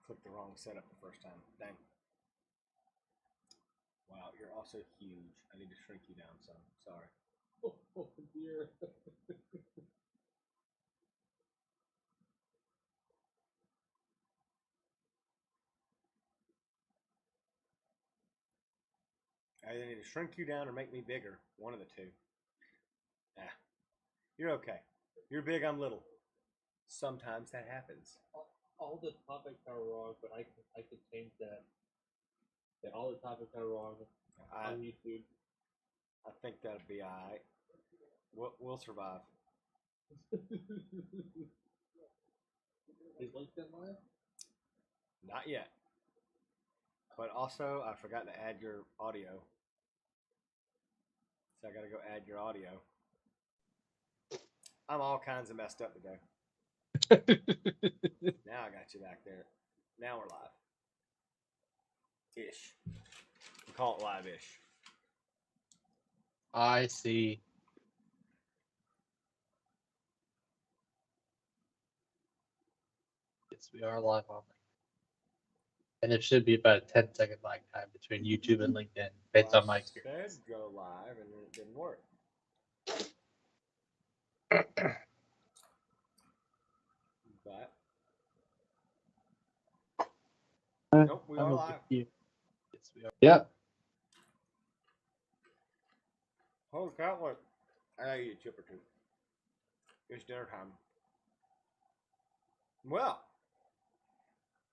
clicked the wrong setup the first time. Dang. Wow, you're also huge. I need to shrink you down some. Sorry. Oh dear. I either need to shrink you down or make me bigger. One of the two. You're okay. You're big, I'm little. Sometimes that happens. All the topics are wrong, but I can change that. Yeah, all the topics are wrong on YouTube. I think that'll be alright. We'll survive. Is LinkedIn live? Not yet. But also, I forgot to add your audio. So I gotta go add your audio. I'm all kinds of messed up today. Now I got you back there. Now we're live. Ish. We call it live-ish. I see. Yes, we are live on. And it should be about a 10-second lag time between YouTube and LinkedIn, based on my experience. Said go live, and then it didn't work. But nope, we are live. Yes, we are. Yep. Holy cow! Look, I gotta eat a chip or two. It's dinner time. Well,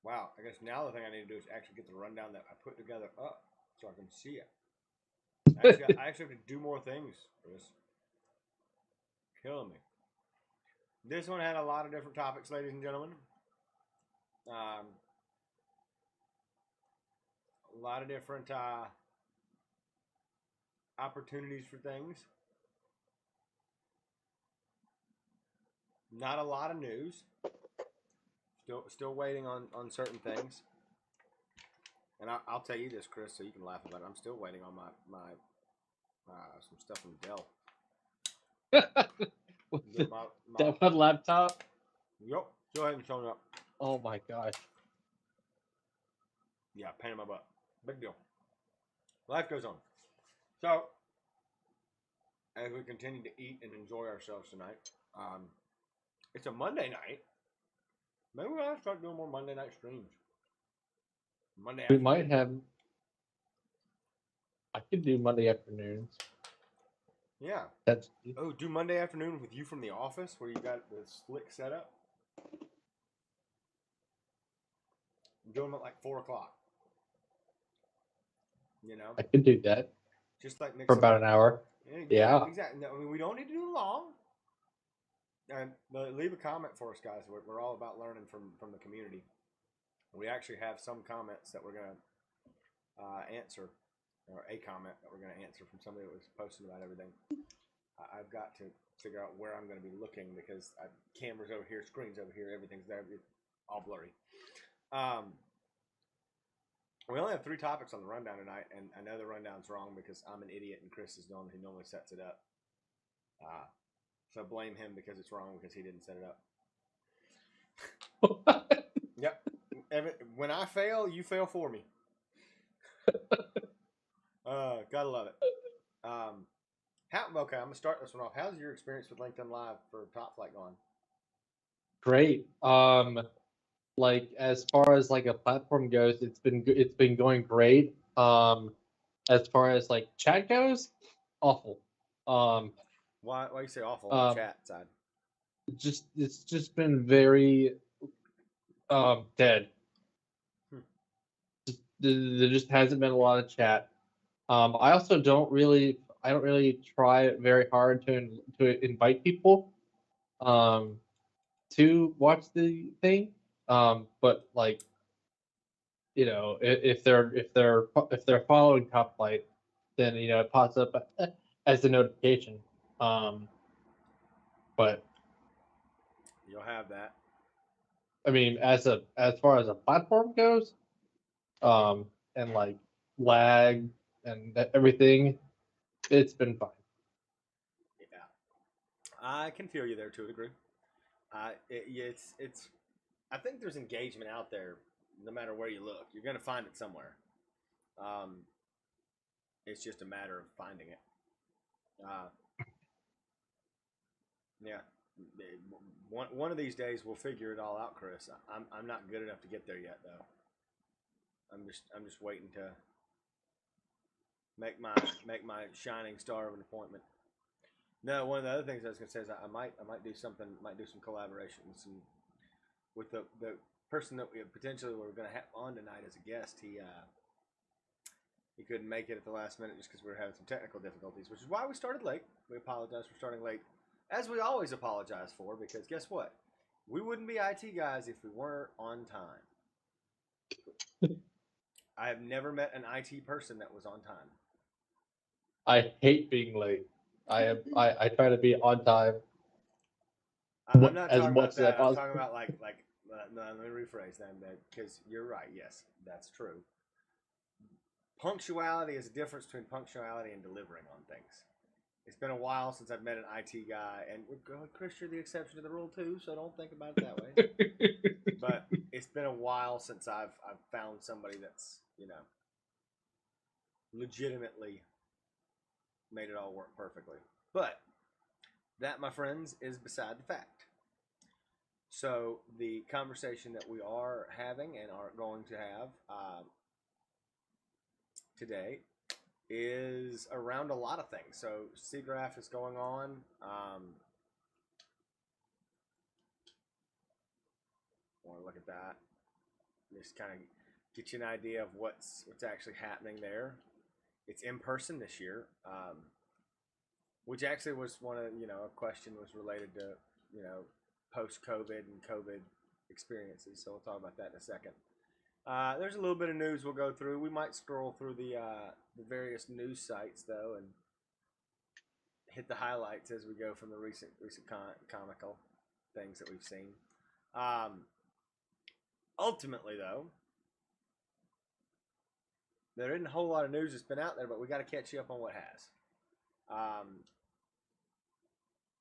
wow. I guess now the thing I need to do is actually get the rundown that I put together up so I can see it. I actually have to do more things for this. Killing me. This one had a lot of different topics, ladies and gentlemen. A lot of different opportunities for things. Not a lot of news. Still waiting on certain things. And I'll tell you this, Chris, so you can laugh about it. I'm still waiting on my some stuff from Dell. Dell laptop? Yep. Go ahead and show me up. Oh my gosh. Yeah, pain in my butt. Big deal. Life goes on. So, as we continue to eat and enjoy ourselves tonight, it's a Monday night. Maybe we ought to start doing more Monday night streams. Monday afternoon. We might have. I could do Monday afternoons. Yeah. Do Monday afternoon with you from the office where you got the slick setup. Do them at like 4 o'clock. You know? I could do that. Just like for about an hour. Yeah. Exactly. No, I mean, we don't need to do long. And leave a comment for us, guys. We're all about learning from the community. We actually have some comments that we're going to answer, or a comment that we're going to answer from somebody that was posting about everything. I've got to figure out where I'm going to be looking because cameras over here, screens over here, everything's there. It's all blurry. We only have 3 topics on the rundown tonight, and I know the rundown's wrong because I'm an idiot and Chris is the one who normally sets it up. So blame him because it's wrong because he didn't set it up. Yep. When I fail, you fail for me. Gotta love it. Okay, I'm gonna start this one off. How's your experience with LinkedIn Live for Top Flight going? Great. Like as far as like a platform goes, it's been going great. As far as like chat goes, awful. Why you say awful on the chat side? It's just been very dead. There just hasn't been a lot of chat. I also don't really try very hard to invite people to watch the thing. But like, you know, if they're following Top Flight, then you know it pops up as a notification. But you'll have that. I mean, as far as a platform goes, and like lag and everything, it's been fine. Yeah, I can feel you there to a degree. It's. I think there's engagement out there no matter where you look. You're going to find it somewhere. It's just a matter of finding it. Yeah. One of these days we'll figure it all out, Chris. I'm not good enough to get there yet, though. I'm just waiting to make my shining star of an appointment. No, one of the other things I was going to say is I might do something, might do some collaborations, and with the person that we potentially were going to have on tonight as a guest, he couldn't make it at the last minute just because we were having some technical difficulties, which is why we started late. We apologize for starting late, as we always apologize for, because guess what? We wouldn't be IT guys if we weren't on time. I have never met an IT person that was on time. I hate being late. I try to be on time. I'm not as talking much about that. as I'm talking about like no, let me rephrase that, because you're right. Yes, that's true. Punctuality is a difference between punctuality and delivering on things. It's been a while since I've met an IT guy, and Chris, you're the exception to the rule too, so don't think about it that way. But it's been a while since I've found somebody that's, you know, legitimately made it all work perfectly. But that, my friends, is beside the fact. So the conversation that we are having and are going to have today is around a lot of things. So SIGGRAPH is going on. Want to look at that? Just kind of get you an idea of what's actually happening there. It's in person this year, which actually was one of, you know, a question was related to, you know, post-COVID and COVID experiences. So we'll talk about that in a second. There's a little bit of news we'll go through. We might scroll through the various news sites though and hit the highlights as we go from the recent comical things that we've seen. Ultimately, though, there isn't a whole lot of news that's been out there, but we got to catch you up on what has.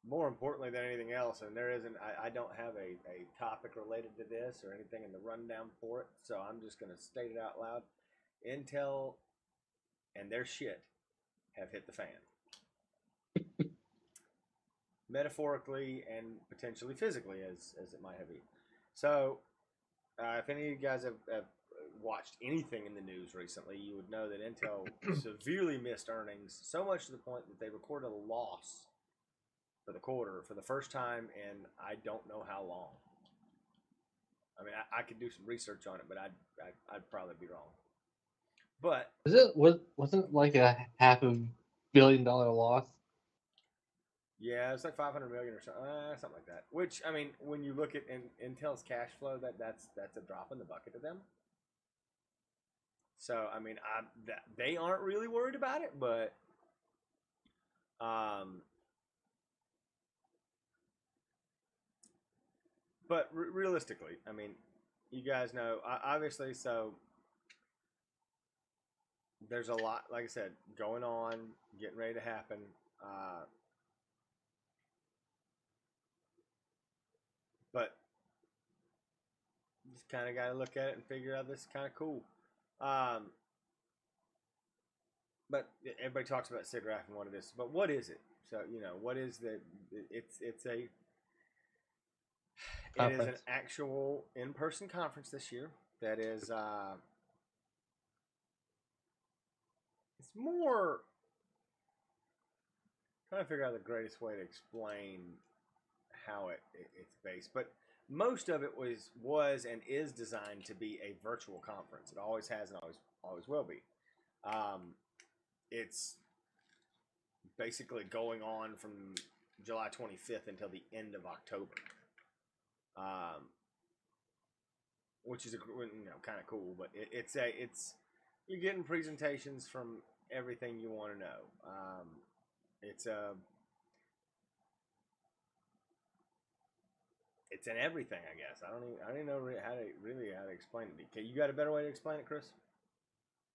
More importantly than anything else, and there isn't, I don't have a topic related to this or anything in the rundown for it, so I'm just going to state it out loud. Intel and their shit have hit the fan. Metaphorically and potentially physically, as it might have been. So, if any of you guys have watched anything in the news recently, you would know that Intel severely missed earnings, so much to the point that they recorded a loss for the quarter for the first time in I don't know how long. I mean, I could do some research on it, but I'd probably be wrong. But wasn't it like a $500 million loss? Yeah, it's like 500 million or something like that. Which, I mean, when you look at Intel's cash flow, that's a drop in the bucket to them. So, I mean, they aren't really worried about it, but realistically, I mean, you guys know, obviously, so there's a lot, like I said, going on, getting ready to happen. But just kind of got to look at it and figure out this is kind of cool. But everybody talks about SIGGRAPH and what it is. But what is it? So, you know, what is the? It is an actual in-person conference this year. That is, it's more trying to figure out the greatest way to explain how it's based, but most of it was and is designed to be a virtual conference. It always has and always will be. It's basically going on from July 25th until the end of October, which is kind of cool. But it's you're getting presentations from everything you want to know. It's an everything, I guess. I don't even know how to explain it. Okay, you got a better way to explain it, Chris?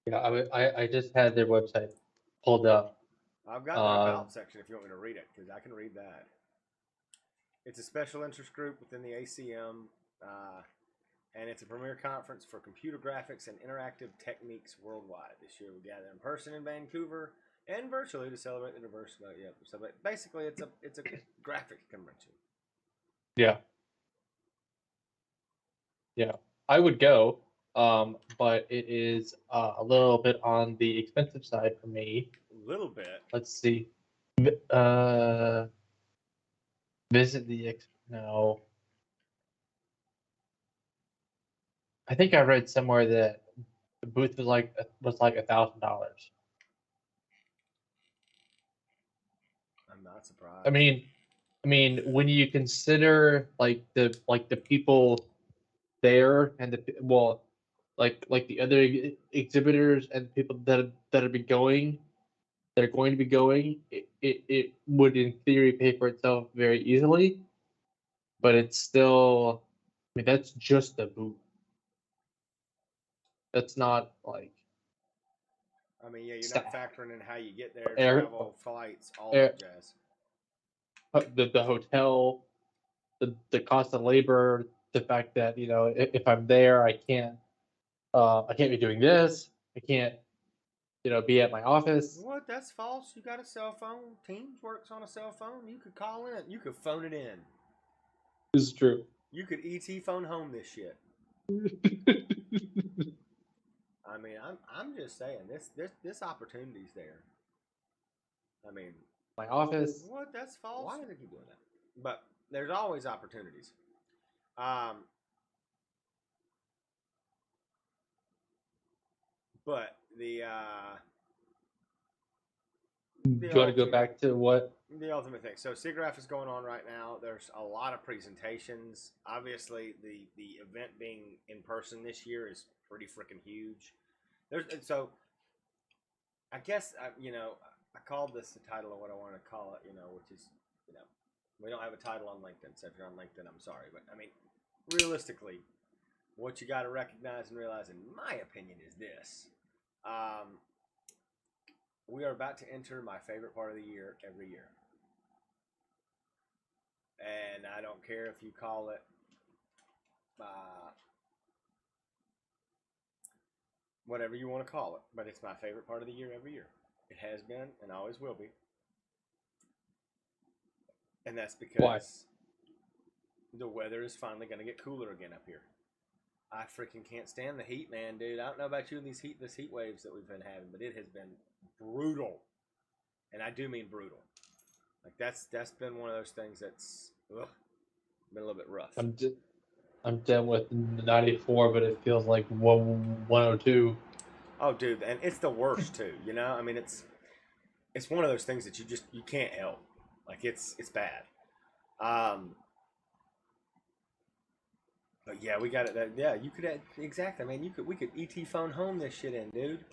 Yeah, I just had their website pulled up. I've got their about section if you want me to read it, because I can read that. It's a special interest group within the ACM. and it's a premier conference for computer graphics and interactive techniques worldwide. This year we gather in person in Vancouver and virtually to celebrate the diversity. Yeah, so basically it's a graphics convention. Yeah. Yeah, I would go, but it is a little bit on the expensive side for me. A little bit. Let's see. Visit the no. I think I read somewhere that the booth was like $1,000. I'm not surprised. I mean, when you consider like the people there and like the other exhibitors and people that are going to be going, it would in theory pay for itself very easily, but it's still, I mean, that's just the booth. That's not like. I mean, yeah, you're not factoring in how you get there, travel, flights, all that jazz. The hotel, the cost of labor, the fact that if I'm there, I can't be doing this. I can't be at my office. What? That's false. You got a cell phone. Teams works on a cell phone. You could call in. You could phone it in. This is true. You could ET phone home this shit. I mean, I'm just saying this opportunity's there. I mean, my office. What? That's false. Why do they keep doing that? But there's always opportunities. But the do you want to go back to what? The ultimate thing. So SIGGRAPH is going on right now. There's a lot of presentations. Obviously, the event being in person this year is pretty freaking huge. So I guess I called this the title of what I want to call it. Which is we don't have a title on LinkedIn. So if you're on LinkedIn, I'm sorry, but I mean, realistically, what you got to recognize and realize, in my opinion, is this. We are about to enter my favorite part of the year every year. And I don't care if you call it whatever you want to call it, but it's my favorite part of the year every year. It has been and always will be. And that's because the weather is finally going to get cooler again up here. I freaking can't stand the heat, man, dude. I don't know about you and this heat waves that we've been having, but it has been brutal. And I do mean brutal. Like that's been one of those things that's been a little bit rough. I'm done with 94, but it feels like 102. Oh, dude, and it's the worst too. I mean, it's one of those things that you can't help. Like it's bad. But yeah, we got it. Yeah, you could exactly, man. We could ET phone home this shit in, dude.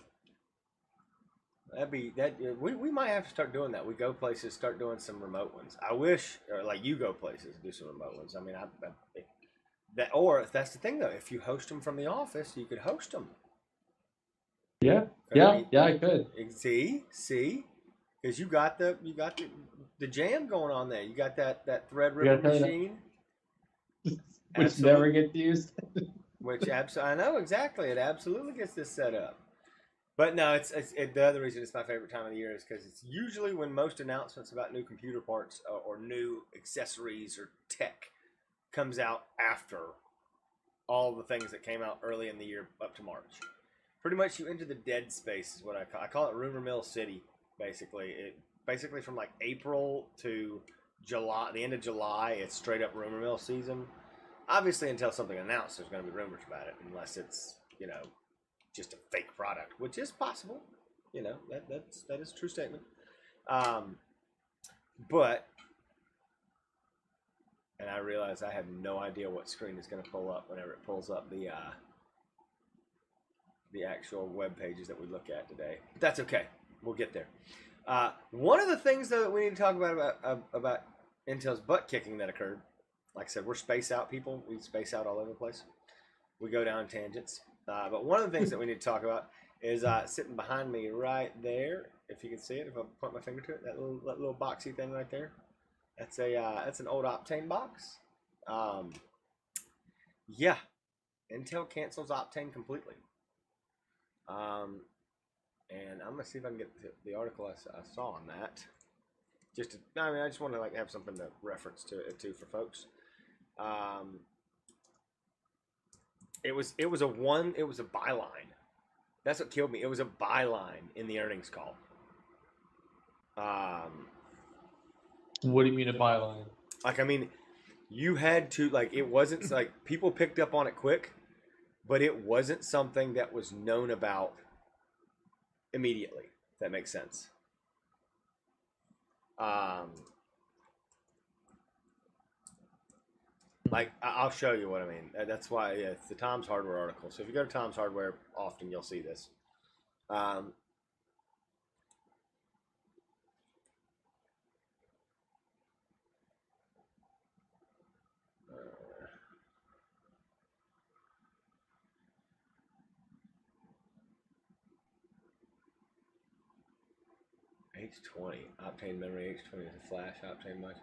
We might have to start doing that. We go places, start doing some remote ones. I wish, or like you go places, do some remote ones. I mean, or if that's the thing though, if you host them from the office, you could host them. Yeah, I could. See, because you got the jam going on there. You got that Threadripper machine, which never gets used. Which I know exactly. It absolutely gets this set up. But no, the other reason it's my favorite time of the year is because it's usually when most announcements about new computer parts or new accessories or tech comes out after all the things that came out early in the year up to March. Pretty much you enter the dead space is what I call it rumor mill city, basically. Basically from like April to July, the end of July, it's straight up rumor mill season. Obviously until something announced, there's going to be rumors about it, unless it's, just a fake product, which is possible. That is a true statement. But, and I realize I have no idea what screen is going to pull up whenever it pulls up the actual web pages that we look at today. But that's okay. We'll get there. One of the things though that we need to talk about Intel's butt kicking that occurred. Like I said, we're space out people. We space out all over the place. We go down tangents. But one of the things that we need to talk about is sitting behind me right there. If you can see it, if I point my finger to it, that little boxy thing right there. That's an old Optane box. Yeah, Intel cancels Optane completely. And I'm gonna see if I can get the article I saw on that. I just want to like have something to reference to for folks. It was a byline. That's what killed me. It was a byline in the earnings call. What do you mean a byline? Like, I mean, you had to, like, it wasn't like people picked up on it quick, but it wasn't something that was known about immediately. If that makes sense. Like, I'll show you what I mean. That's why it's the Tom's Hardware article. So if you go to Tom's Hardware, often you'll see this. H20 Optane memory. H20 is a flash Optane much.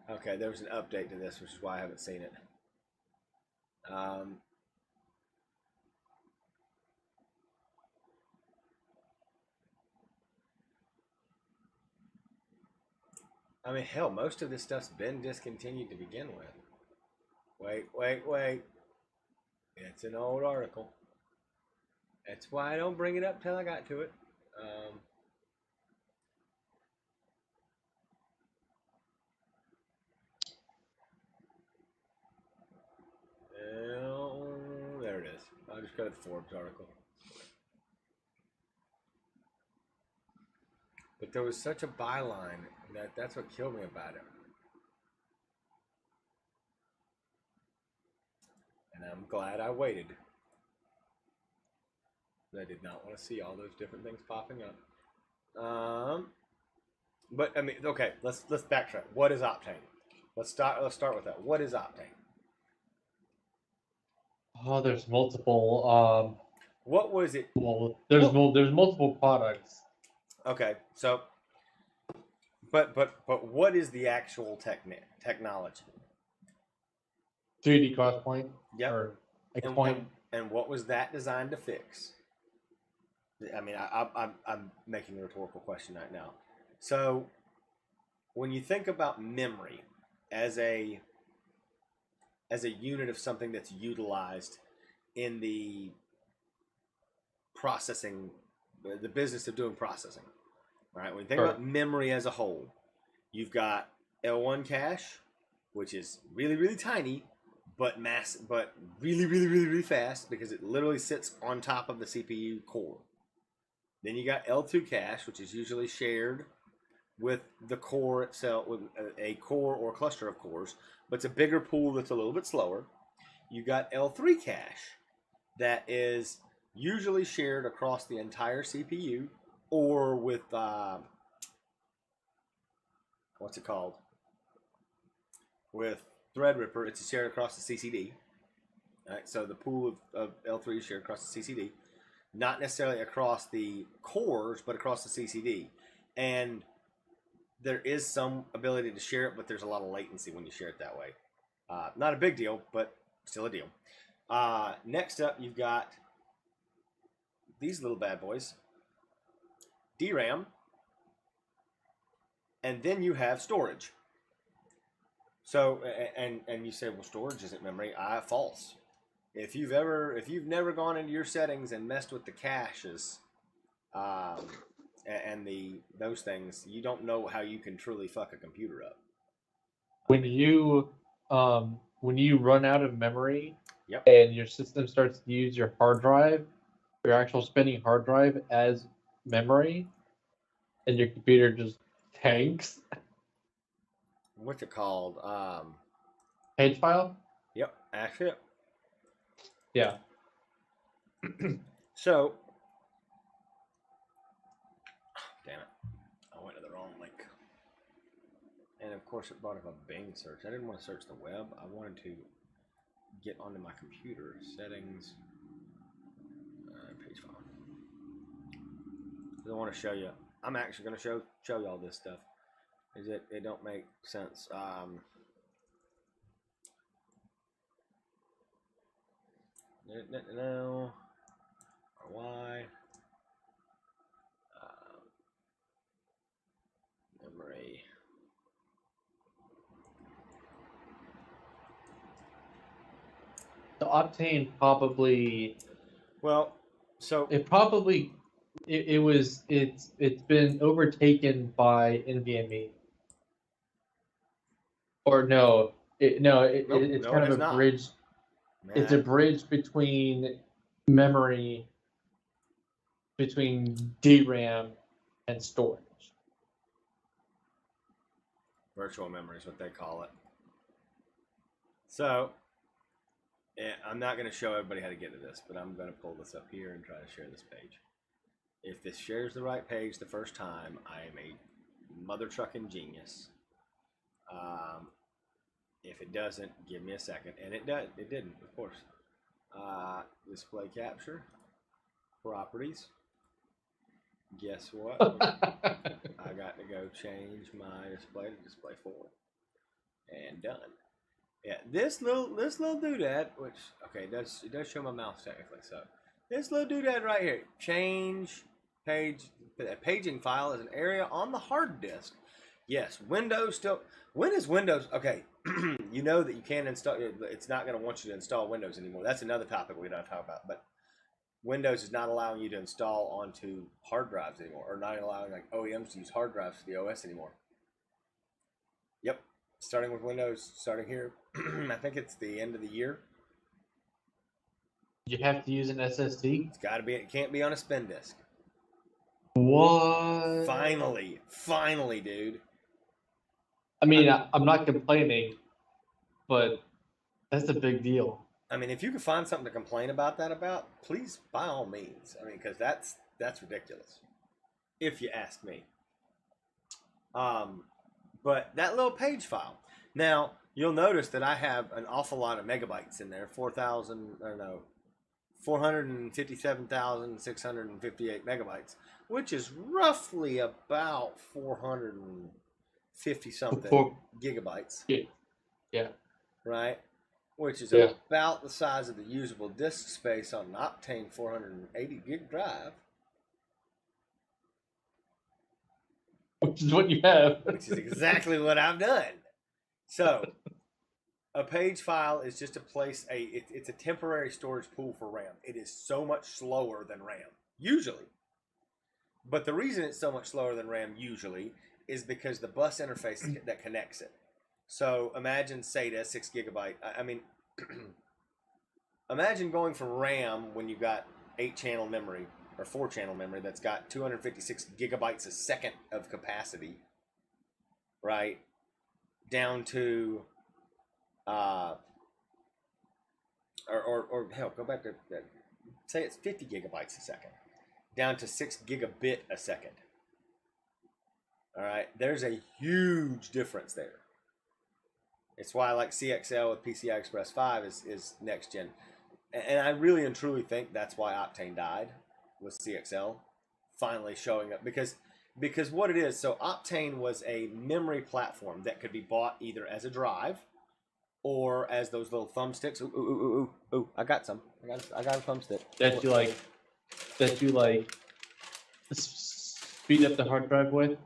Okay, there was an update to this, which is why I haven't seen it. I mean, hell, most of this stuff's been discontinued to begin with. Wait. It's an old article. That's why I don't bring it up till I got to it. There it is. I'll just go to the Forbes article. But there was such a byline that's what killed me about it. And I'm glad I waited. I did not want to see all those different things popping up. But I mean, okay, let's backtrack. What is Optane? Let's start with that. What is Optane? Oh, there's multiple. What was it? Well, there's multiple products. Okay, so, but what is the actual technology? 3D crosspoint. Yep. Or XPoint. And what was that designed to fix? I mean, I'm making a rhetorical question right now. So, when you think about memory as a unit of something that's utilized in the processing, the business of doing processing, right? When you think about memory as a whole, you've got L1 cache, which is really, really tiny, but really, really, really, really fast because it literally sits on top of the CPU core. Then you got L2 cache, which is usually shared with the core itself, with a core or cluster of cores, but it's a bigger pool that's a little bit slower. You got L3 cache that is usually shared across the entire CPU or with what's it called? With Threadripper, it's shared across the CCD. Right, so the pool of L3 is shared across the CCD, not necessarily across the cores, but across the CCD. And there is some ability to share it, but there's a lot of latency when you share it that way. Not a big deal, but still a deal. Next up, you've got these little bad boys, DRAM, and then you have storage. So, and you say, well, storage isn't memory. False. If you've never gone into your settings and messed with the caches, and those things, you don't know how you can truly fuck a computer up. When you run out of memory, yep, and your system starts to use your hard drive, your actual spinning hard drive as memory, and your computer just tanks. What's it called? Page file? Yep, actually. Yeah. So, damn it, I went to the wrong link. And of course, it brought up a Bing search. I didn't want to search the web. I wanted to get onto my computer. Settings, page file. I want to show you. I'm actually going to show you all this stuff. It don't make sense. No. Or Y. Memory. The Octane probably. Well, so It's been overtaken by NVMe. Or no, it's no, kind it of is a not. bridge. Man, It's a bridge between memory, between DRAM and storage. virtual memory is what they call it. So, I'm not going to show everybody how to get to this, but I'm going to pull this up here and try to share this page. If this shares the right page the first time, I am a mother trucking genius. If it doesn't, give me a second. And it does. It didn't, of course. Display capture. Properties. Guess what? I got to go change my display to display 4. And done. Yeah, this little doodad, which it does show my mouse technically. So this little doodad right here, change page. The paging file is an area on the hard disk. Yes, Windows still. When is Windows? Okay, you know that you can't install. It's not going to want you to install Windows anymore. That's another topic we don't talk about. But Windows is not allowing you to install onto hard drives anymore, or not allowing like OEMs to use hard drives for the OS anymore. Yep, starting with Windows, starting here. I think it's the end of the year. You have to use an SSD? It's got to be. It can't be on a spin disk. What? Finally, dude. I mean, I'm not complaining, but that's a big deal. I mean, if you can find something to complain about, please, by all means. I mean, because that's ridiculous, if you ask me. But that little page file. Now, you'll notice that I have an awful lot of megabytes in there. 457,658 megabytes, which is roughly about 450 something gigabytes. Yeah. Right? Which is about the size of the usable disk space on an Optane 480 gig drive. Which is what you have. Which is exactly what I've done. So, a page file is just a place, it's a temporary storage pool for RAM. It is so much slower than RAM, usually. But the reason it's so much slower than RAM, usually, is because the bus interface that connects it. So, imagine SATA, 6 gigabyte. I mean, imagine going from RAM when you've got 8-channel memory, or 4-channel memory that's got 256 gigabytes a second of capacity, right, down to, or hell, go back to, say it's 50 gigabytes a second, down to 6 gigabit a second. All right, there's a huge difference there. It's why I like CXL with PCI Express 5 is next gen. And I really and truly think that's why Optane died, with CXL finally showing up. Because what it is, so Optane was a memory platform that could be bought either as a drive or as those little thumbsticks. Ooh, I got some. I got a thumbstick. That you like speed up the hard drive with?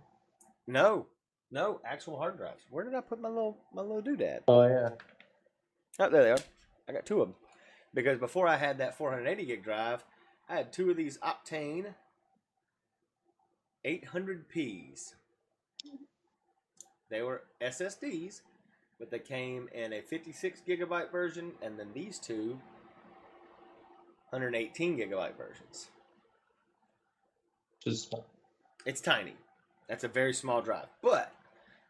No, actual hard drives. Where did I put my little doodad? Oh yeah. Oh, there they are. I got 2 of them. Because before I had that 480 gig drive, I had 2 of these Optane 800Ps. They were SSDs, but they came in a 56 gigabyte version, and then these 2 118 gigabyte versions. Just small. It's tiny. That's a very small drive. But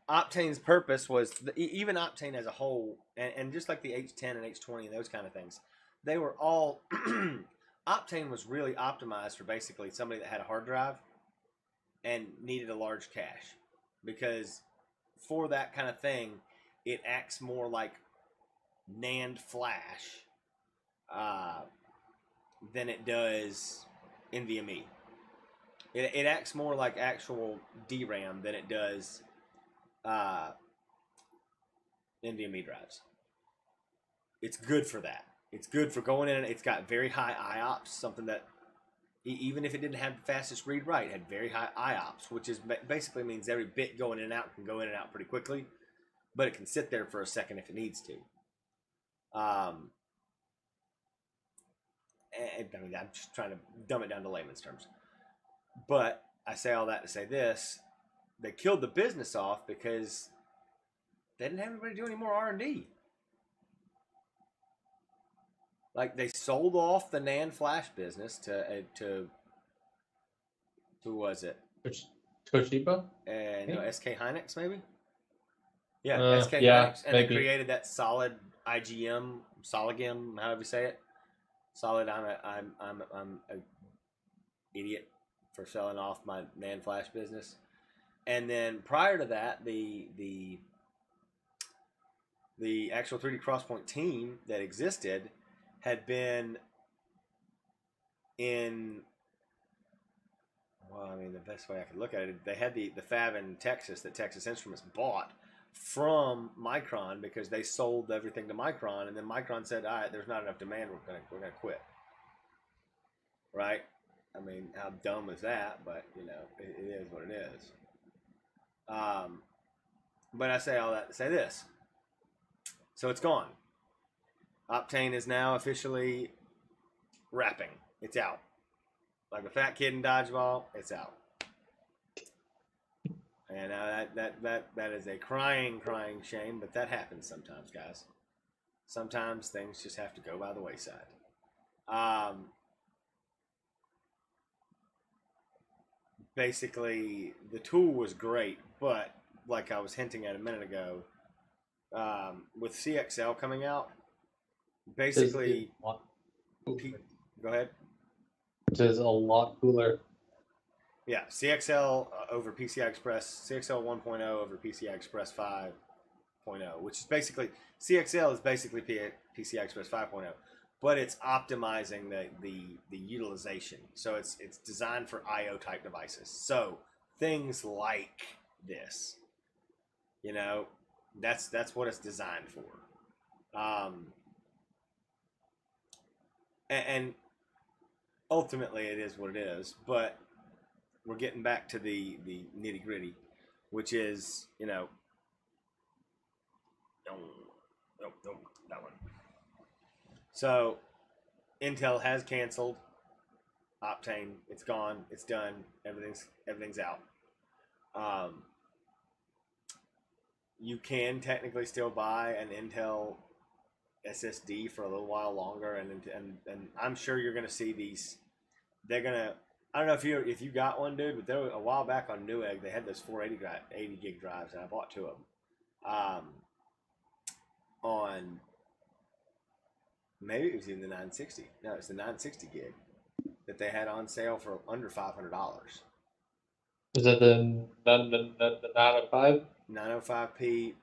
Optane's purpose was, even Optane as a whole, and just like the H10 and H20 and those kind of things, they were all, Optane was really optimized for basically somebody that had a hard drive and needed a large cache. Because for that kind of thing, it acts more like NAND flash than it does NVMe. It acts more like actual DRAM than it does NVMe drives. It's good for that. It's good for going in. It's got very high IOPS, something that even if it didn't have the fastest read write, it had very high IOPS, which is basically means every bit going in and out can go in and out pretty quickly, but it can sit there for a second if it needs to. And I mean, I'm just trying to dumb it down to layman's terms. But I say all that to say this: they killed the business off because they didn't have anybody do any more R&D. Like, they sold off the NAND flash business to who was it? Toshiba? SK Hynix, maybe? Yeah, SK yeah, Hynix. And maybe. they created that solid IGM, Soligim, however you say it. Solid, I'm a idiot for selling off my NAND flash business. And then prior to that, the actual 3D Crosspoint team that existed had been in, well, I mean, the best way I could look at it, they had the fab in Texas that Texas Instruments bought from Micron because they sold everything to Micron, and then Micron said, all right, there's not enough demand, we're gonna quit. Right? I mean, how dumb is that? But, you know, it is what it is. But I say all that to say this. So it's gone. Optane is now officially wrapping. It's out. Like a fat kid in dodgeball, it's out. And that is a crying shame, but that happens sometimes, guys. Sometimes things just have to go by the wayside. Basically, the tool was great, but like I was hinting at a minute ago, with CXL coming out, basically, go ahead. Which is a lot cooler. Yeah, CXL over PCI Express, CXL 1.0 over PCI Express 5.0, which is basically, CXL is basically PCI Express 5.0, but it's optimizing the utilization. So it's designed for I/O type devices. So things like this, you know, that's what it's designed for. And ultimately it is what it is, but we're getting back to the nitty gritty, which is, you know, no, that one. So Intel has canceled Optane. It's gone. It's done. Everything's out. You can technically still buy an Intel SSD for a little while longer, and I'm sure you're gonna see these. They're gonna. I don't know if you got one, dude, but there was, a while back on Newegg, they had those 480 gig drives, and I bought two of them. On maybe it was even the 960. No, it's the 960 gig that they had on sale for under $500. Is that the 905? 905p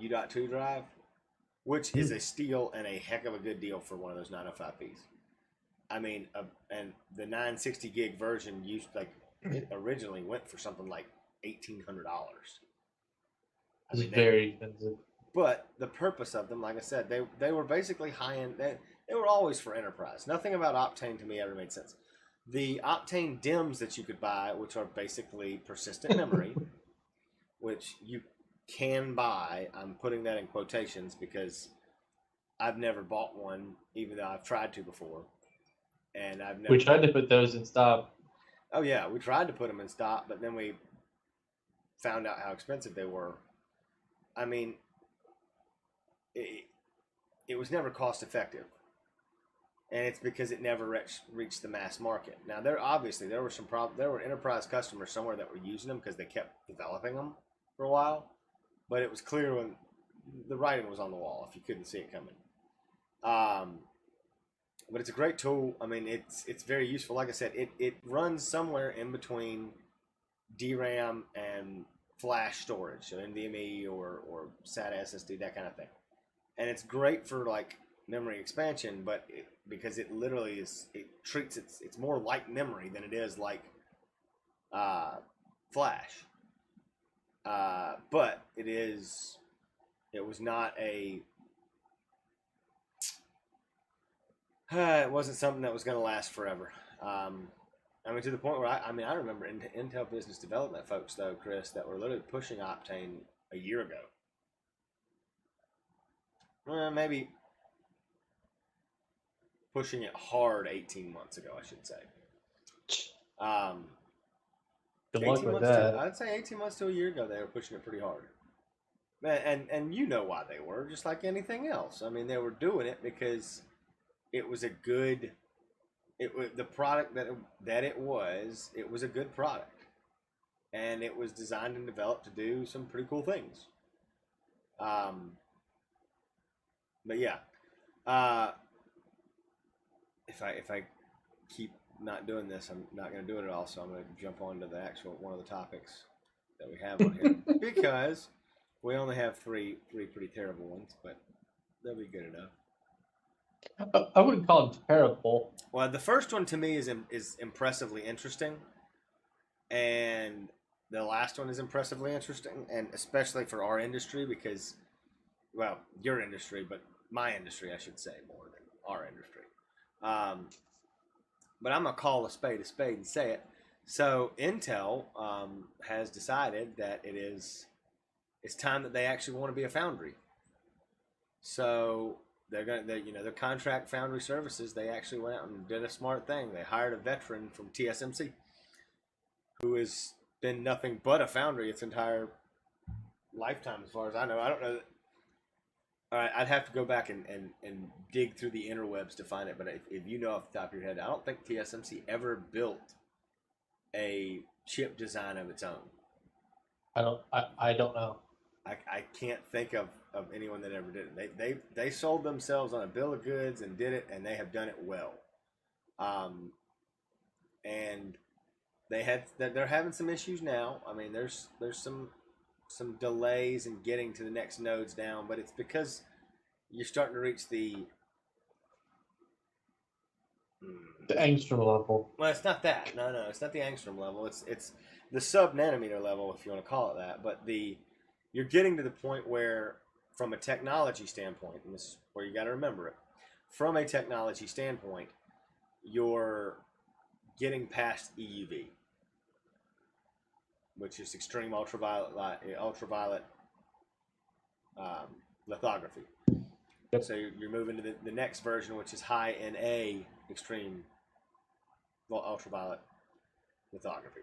U.2 drive, which is a steal and a heck of a good deal for one of those 905ps. I mean, and the 960 gig version used, like, it originally went for something like $1,800. It's very expensive. But the purpose of them, like I said, they were basically high end. They were always for enterprise. Nothing about Optane to me ever made sense. The Optane DIMMs that you could buy, which are basically persistent memory, which you can buy. I'm putting that in quotations because I've never bought one, even though I've tried to before. And I've never. We tried to put those in stock. Oh yeah, we tried to put them in stock, but then we found out how expensive they were. I mean, it was never cost effective, and it's because it never reached the mass market. Now there were some there were enterprise customers somewhere that were using them because they kept developing them for a while, but it was clear when the writing was on the wall if you couldn't see it coming. But it's a great tool. I mean, it's very useful. Like I said, it runs somewhere in between DRAM and flash storage, so NVMe or SATA SSD, that kind of thing. And it's great for like memory expansion, but because it literally is, it treats it's more like memory than it is like flash. But it was not a it wasn't something that was going to last forever. I mean, to the point where I remember Intel business development folks, though, Chris, that were literally pushing Optane a year ago. Maybe pushing it hard 18 months ago, I should say. Good luck with that. I'd say 18 months to a year ago, they were pushing it pretty hard. And you know why they were, just like anything else. I mean, they were doing it because it was a good... the product that it was a good product, and it was designed and developed to do some pretty cool things. But yeah, if I keep not doing this, I'm not going to do it at all. So I'm going to jump on to the actual one of the topics that we have on here because we only have three pretty terrible ones, but they'll be good enough. I wouldn't call them terrible. Well, the first one to me is impressively interesting, and the last one is impressively interesting, and especially for our industry because, well, your industry, but my industry, I should say, more than our industry. But I'm gonna call a spade and say it. So Intel has decided that it's time that they actually want to be a foundry. So they're their contract foundry services. They actually went out and did a smart thing. They hired a veteran from TSMC, who has been nothing but a foundry its entire lifetime, as far as I know. I don't know. All right, I'd have to go back and dig through the interwebs to find it. But if you know off the top of your head, I don't think TSMC ever built a chip design of its own. I don't know. I can't think of anyone that ever did it. They sold themselves on a bill of goods and did it, and they have done it well. And they're having some issues now. I mean, there's some delays in getting to the next nodes down, but it's because you're starting to reach the angstrom level. Well, it's not that. No, it's not the angstrom level. It's the sub-nanometer level, if you want to call it that. But you're getting to the point where, from a technology standpoint, and this is where you got to remember it, from a technology standpoint, you're getting past EUV, which is extreme ultraviolet lithography. Yep. So you're moving to the next version, which is high NA extreme ultraviolet lithography.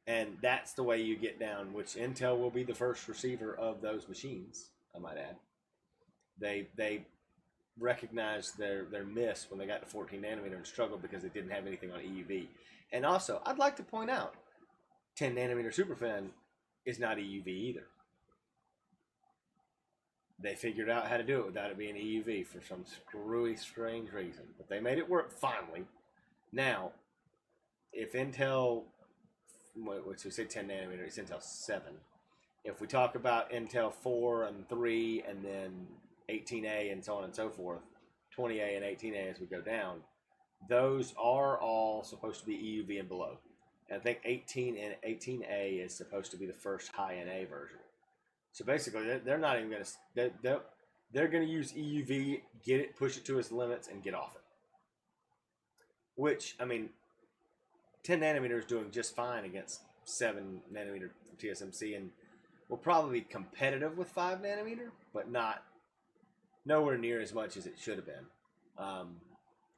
And that's the way you get down, which Intel will be the first receiver of those machines, I might add. They recognized their miss when they got to 14 nanometer and struggled because they didn't have anything on EUV. And also, I'd like to point out, 10 nanometer SuperFin is not EUV either. They figured out how to do it without it being EUV for some screwy, strange reason. But they made it work finally. Now, if Intel, which we say 10 nanometer, it's Intel 7. If we talk about Intel 4 and 3 and then 18A and so on and so forth, 20A and 18A as we go down, those are all supposed to be EUV and below. And I think 18A is supposed to be the first high NA version. So basically, they're not even going to. They're going to use EUV, get it, push it to its limits, and get off it. Which, I mean, 10 nanometer is doing just fine against 7 nanometer from TSMC, and will probably be competitive with 5 nanometer, but nowhere near as much as it should have been.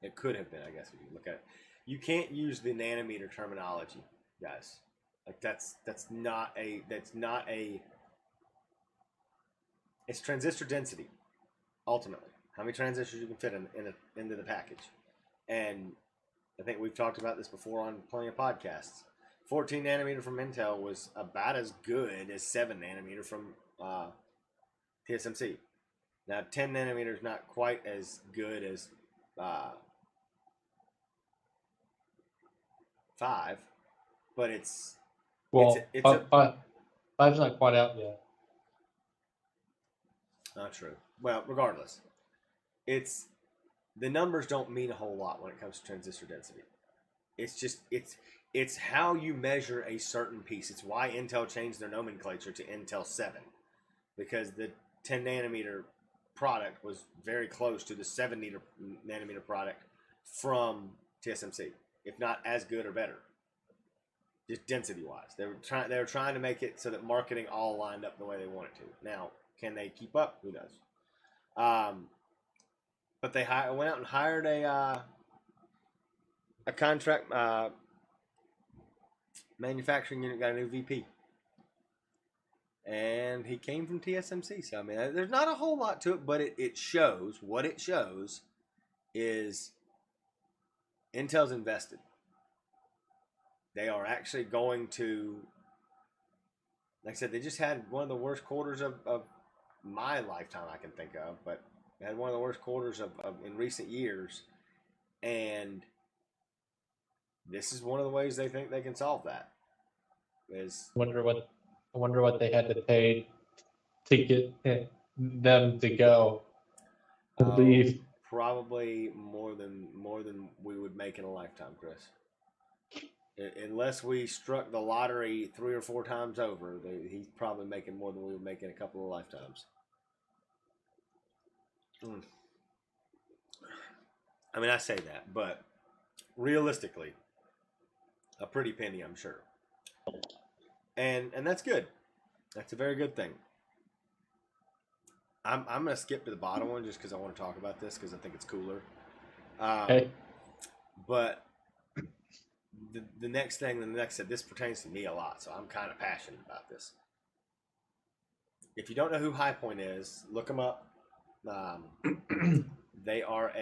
It could have been, I guess, if you look at it. You can't use the nanometer terminology, guys. Like that's not a. It's transistor density, ultimately. How many transistors you can fit into the package. And I think we've talked about this before on plenty of podcasts. 14 nanometer from Intel was about as good as 7 nanometer from TSMC. Now, 10 nanometer is not quite as good as 5, but it's... Well, five's not quite out yet. Not true. Well, regardless, the numbers don't mean a whole lot when it comes to transistor density. It's just it's how you measure a certain piece. It's why Intel changed their nomenclature to Intel 7, because the 10 nanometer product was very close to the 7 nanometer product from TSMC, if not as good or better, just density wise. They were trying to make it so that marketing all lined up the way they want it to. Now, can they keep up? Who knows? But they went out and hired a contract manufacturing unit, got a new VP. And he came from TSMC. So, I mean, there's not a whole lot to it, but it shows. What it shows is Intel's invested. They are actually going to, like I said, they just had one of the worst quarters of my lifetime I can think of, but they had one of the worst quarters of in recent years. And this is one of the ways they think they can solve that. I wonder what they had to pay to get them to go. Leave. Probably more than we would make in a lifetime, Chris. Unless we struck the lottery 3 or 4 times over, he's probably making more than we would make in a couple of lifetimes. I mean, I say that, but realistically, a pretty penny, I'm sure. And that's good. That's a very good thing. I'm going to skip to the bottom one just because I want to talk about this because I think it's cooler. Okay. But the next thing, this pertains to me a lot, so I'm kind of passionate about this. If you don't know who HighPoint is, look them up. They are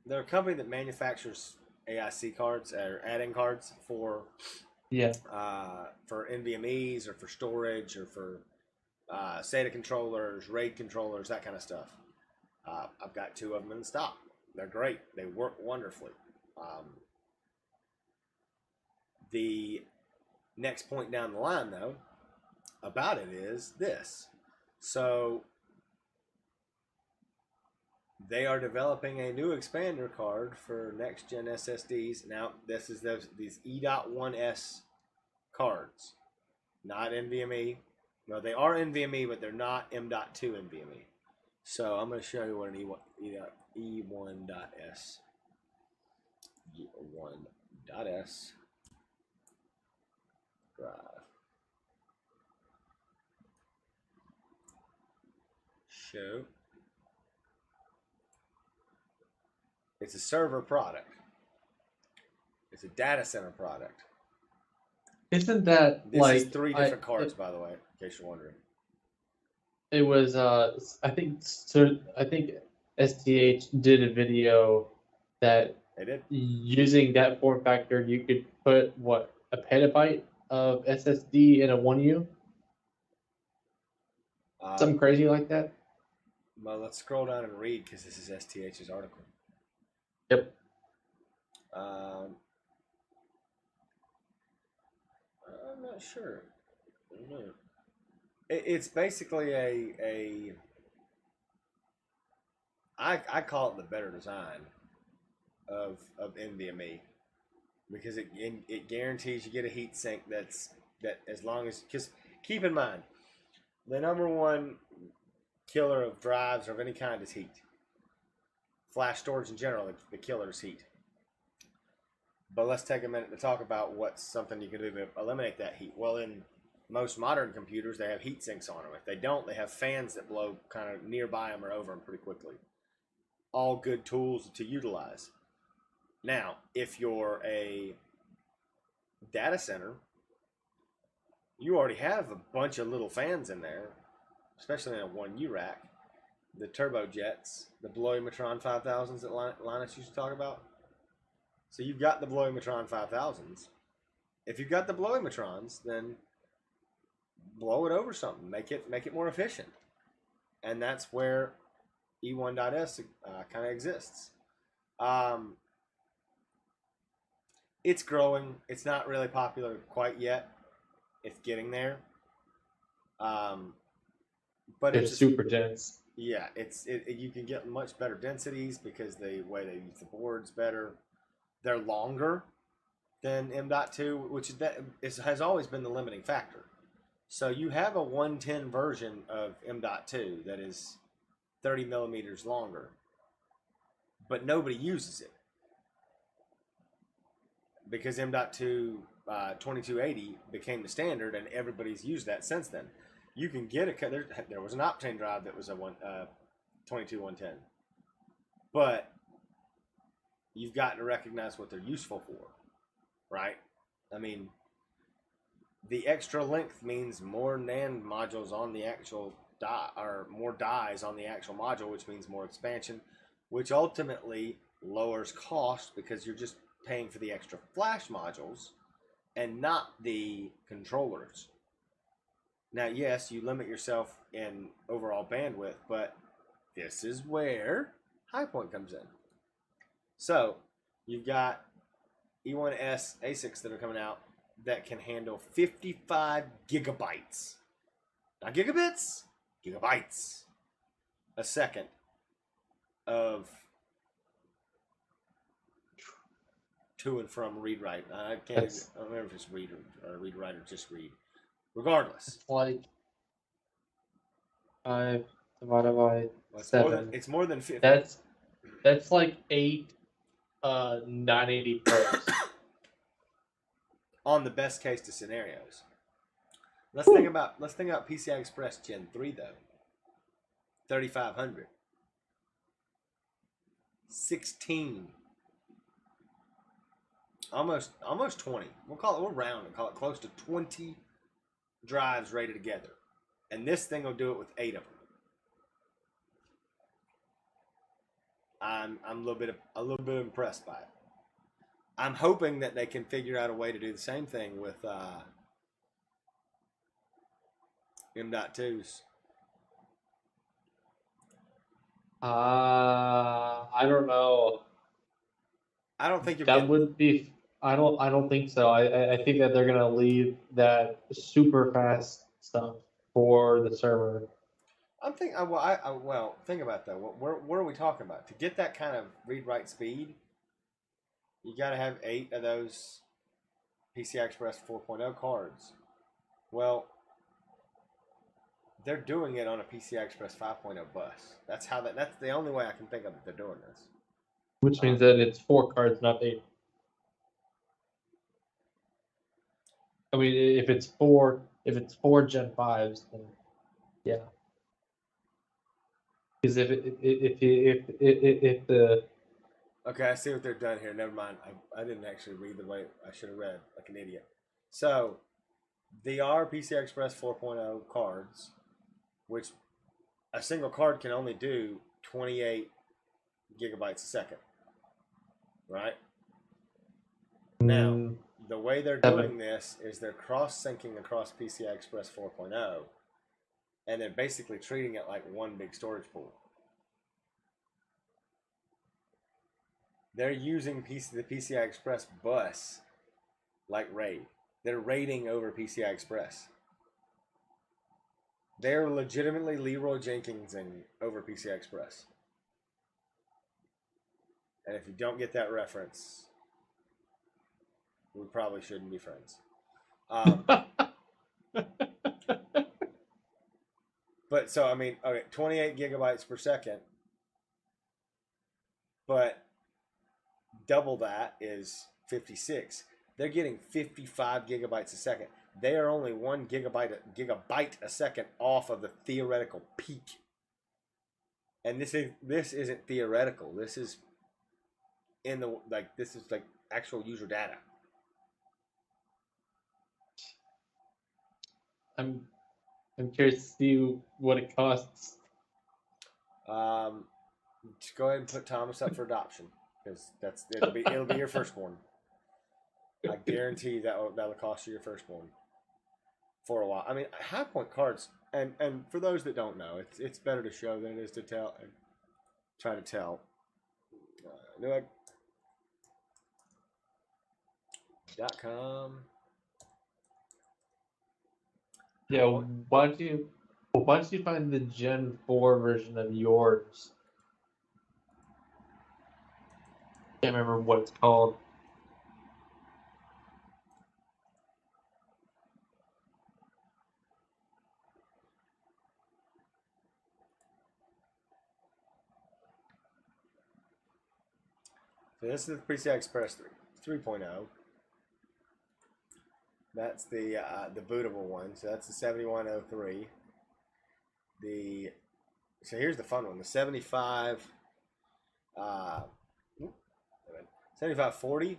they're a company that manufactures AIC cards or add-in cards for NVMEs or for storage or for SATA controllers, RAID controllers, that kind of stuff. I've got 2 of them in stock. They're great. They work wonderfully. The next point down the line, though, about it is this. So they are developing a new expander card for next-gen SSDs. Now, this is these E.1S cards, not NVMe. No, they are NVMe, but they're not M.2 NVMe. So I'm going to show you what an E1.S drive. Show. It's a server product. It's a data center product. Isn't that this like is 3 different cards, by the way, in case you're wondering. It was I think STH did a video that They did. Using that form factor you could put a petabyte of SSD in a 1U? Something crazy like that? Well, let's scroll down and read because this is STH's article. Yep. I'm not sure. I don't know. It's basically I call it the better design of NVMe because it guarantees you get a heat sink that as long as, because keep in mind the number one killer of drives or of any kind is heat. Flash storage in general, the killer is heat. But let's take a minute to talk about what's something you can do to eliminate that heat. Well, in most modern computers, they have heat sinks on them. If they don't, they have fans that blow kind of nearby them or over them pretty quickly. All good tools to utilize. Now, if you're a data center, you already have a bunch of little fans in there, especially in a 1U rack. The turbojets, the Bloematron 5000s that Linus used to talk about. So you've got the Bloematron 5000s. If you've got the Bloematrons, then blow it over something. Make it more efficient. And that's where E1.S kind of exists. It's growing. It's not really popular quite yet. It's getting there. But it's super dense. Yeah, you can get much better densities because the way they use the board's better. They're longer. than M.2, which has always been the limiting factor. So you have a 110 version of M.2 that is 30 millimeters longer, but nobody uses it because M.2 2280 became the standard, and everybody's used that since then. You can get there was an Optane drive that was a 22110, but you've got to recognize what they're useful for, right? I mean, the extra length means more NAND modules on the actual die, or more dies on the actual module, which means more expansion, which ultimately lowers cost because you're just paying for the extra flash modules and not the controllers. Now, yes, you limit yourself in overall bandwidth, but this is where HighPoint comes in. So, you've got E1S ASICs that are coming out that can handle 55 gigabytes. Not gigabits, gigabytes a second of to and from read-write. I don't remember if it's read or read-write or just read. Regardless. It's like 5 divided by 7. It's more than 50. That's like 8 980 pros. On the best case to scenarios. Let's think about PCI Express Gen 3 though. 3500. 16. Almost 20. We'll round and call it close to 20 drives rated together. And this thing will do it with 8 of them. I'm a little bit impressed by it. I'm hoping that they can figure out a way to do the same thing with M.2s. I don't know. I don't think that would be. I don't think so. I think that they're gonna leave that super fast stuff for the server. I'm thinking. Think about that. What are we talking about? To get that kind of read-write speed, you got to have 8 of those PCI Express 4.0 cards. Well, they're doing it on a PCI Express 5.0 bus. That's the only way I can think of that they're doing this. Which means that it's 4 cards, not 8. I mean, if it's 4 Gen 5s, then yeah. Because if the Okay, I see what they're done here. Never mind. I didn't actually read the way I should have read, like an idiot. So, they are PCI Express 4.0 cards, which a single card can only do 28 gigabytes a second. Right? Now, the way they're doing this is they're cross-syncing across PCI Express 4.0, and they're basically treating it like one big storage pool. They're using the PCI Express bus like RAID. They're raiding over PCI Express. They're legitimately Leroy Jenkinsing over PCI Express. And if you don't get that reference, we probably shouldn't be friends. But so, I mean, okay, 28 gigabytes per second, but double that is 56. They're getting 55 gigabytes a second. They are only 1 gigabyte a second off of the theoretical peak. And this isn't theoretical. This is this is actual user data. I'm curious to see what it costs. Just go ahead and put Thomas up for adoption, because it'll be your firstborn. I guarantee that'll cost you your firstborn for a while. I mean, HighPoint cards, and for those that don't know, it's better to show than it is to tell. And try to tell. .com. Yeah, why don't you find the Gen 4 version of yours? Can't remember what it's called. So this is the PCI Express 3.0. That's the bootable one. So that's the 7103. So here's the fun one. The 7540.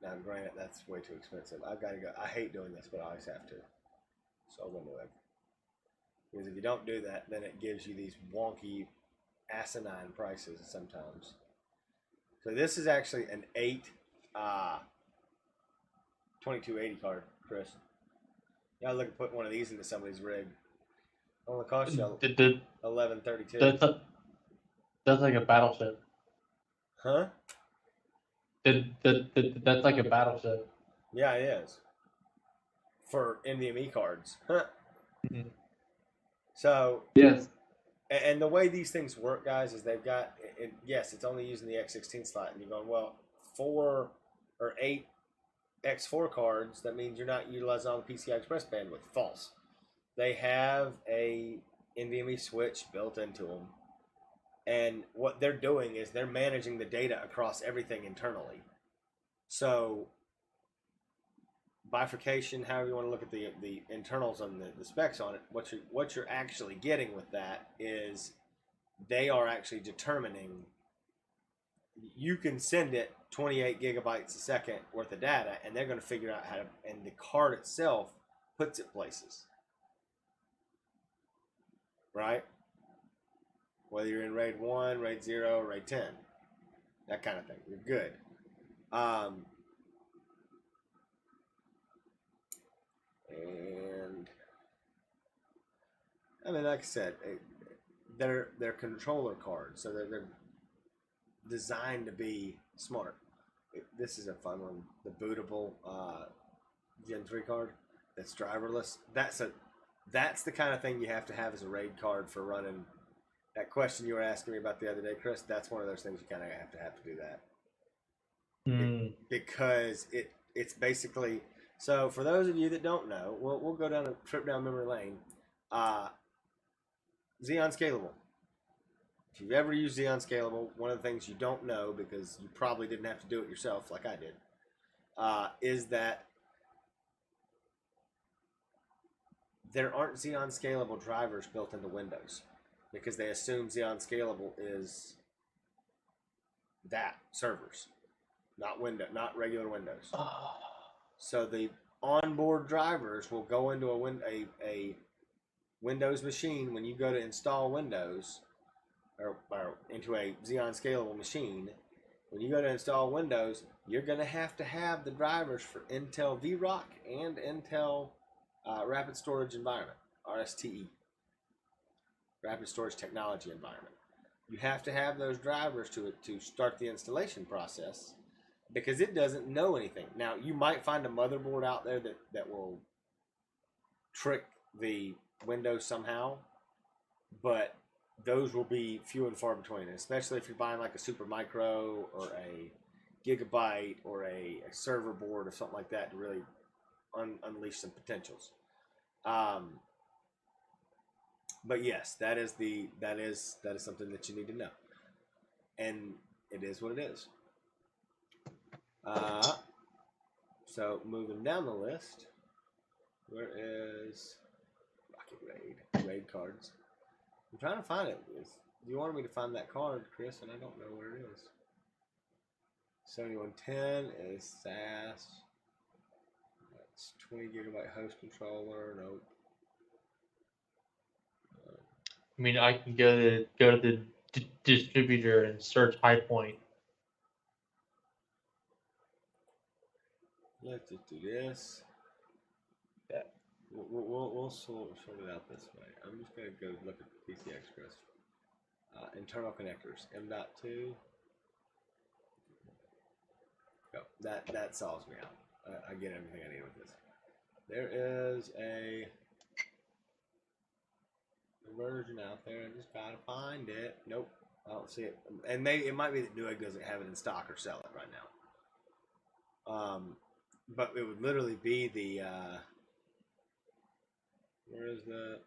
Now, granted, that's way too expensive. I've got to go. I hate doing this, but I always have to. So I'm going to do it. Because if you don't do that, then it gives you these wonky, asinine prices sometimes. So this is actually an 2280 card, Chris. You gotta look at putting one of these into somebody's rig. Only cost you $1132. That's like a battleship. Huh? That's like a battleship. Yeah, it is. For NVMe cards. Huh. Mm-hmm. So yes. And the way these things work, guys, is they've got yes, it's only using the X16 slot, and you're going, well, 4 or 8 X4 cards. That means you're not utilizing all the PCI Express bandwidth. False. They have a NVMe switch built into them, and what they're doing is they're managing the data across everything internally. So bifurcation, however you want to look at the internals on the specs on it, what you're actually getting with that is they are actually determining. You can send it 28 gigabytes a second worth of data, and they're going to figure out how to, and the card itself puts it places. Right? Whether you're in RAID 1, RAID 0, RAID 10. That kind of thing. You're good. And I mean, like I said, they're controller cards, so they're designed to be smart. This is a fun one. The bootable Gen 3 card that's driverless. That's the kind of thing you have to have as a RAID card for running. That question you were asking me about the other day, Chris, that's one of those things you kind of have to do that. Because it's basically, so for those of you that don't know, we'll go down a trip down memory lane. Xeon Scalable. If you've ever used Xeon Scalable, one of the things you don't know, because you probably didn't have to do it yourself like I did, is that there aren't Xeon Scalable drivers built into Windows, because they assume Xeon Scalable is that servers, not regular Windows. So the onboard drivers will go into a Windows machine when you go to install Windows, or into a Xeon Scalable machine. When you go to install Windows, you're going to have the drivers for Intel VROC and Intel Rapid Storage Environment, RSTE, Rapid Storage Technology Environment. You have to have those drivers to start the installation process, because it doesn't know anything. Now, you might find a motherboard out there that will trick the Windows somehow, but those will be few and far between, especially if you're buying like a Super Micro or a Gigabyte or a server board or something like that to really unleash some potentials. But yes, that is something that you need to know, and it is what it is. So moving down the list, where is Rocket Raid cards? I'm trying to find it. You wanted me to find that card, Chris, and I don't know where it is. 7110 is SAS. That's 20 gigabyte host controller. Nope. I mean, I can go to the distributor and search HighPoint. Let's just do this. Yeah. We'll sort it out this way. I'm just gonna go look at the PCI Express internal connectors. M.2. Go. That solves me out. I get everything I need with this. There is a version out there. I just gotta find it. Nope, I don't see it. And maybe it might be that Newegg doesn't have it in stock or sell it right now. But it would literally be the where is the?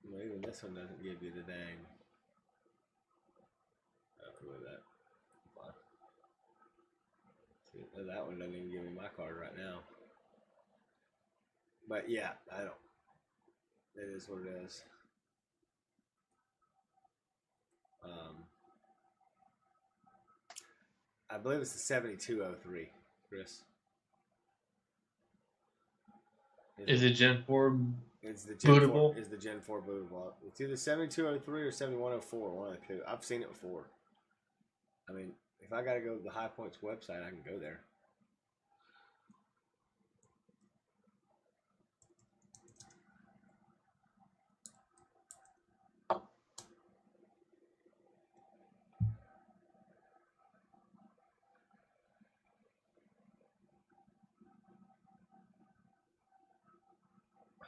Well, even this one doesn't give you the dang. with that. Fine. See, that one doesn't even give me my card right now. But yeah, I don't. It is what it is. I believe it's the 7203, Chris. Is it Gen 4 it's the Gen bootable? 4, is the Gen 4 bootable. It's either 7203 or 7104, one of the two. I've seen it before. I mean, if I got to go to the HighPoint's website, I can go there.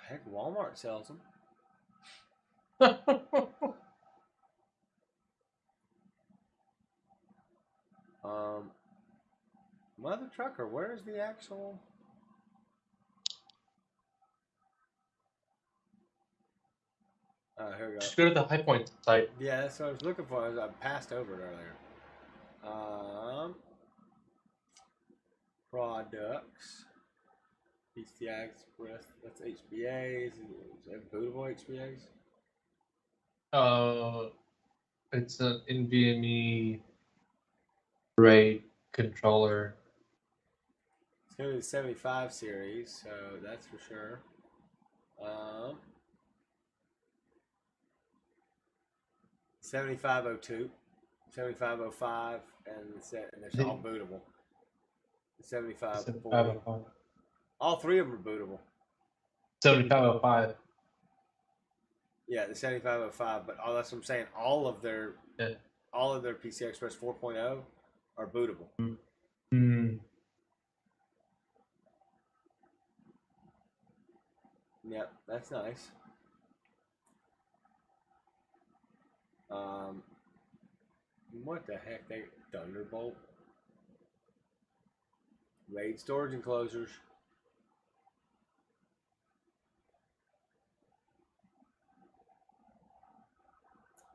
Heck, Walmart sells them. Mother trucker, where's the actual? Here we go. Just go to the HighPoint site. Yeah, that's what I was looking for. I passed over it earlier. Products. PCI Express. That's HBAs. Is that bootable HBAs? It's an NVMe RAID controller. It's gonna be the 75 series, so that's for sure. 7502, 7505, and it's all bootable. 7540. All three of them are bootable. 7505. Yeah, the 7505, but that's what I'm saying. All of their PCI Express 4.0 are bootable. Mm. Yep, that's nice. What the heck? Thunderbolt. RAID storage enclosures.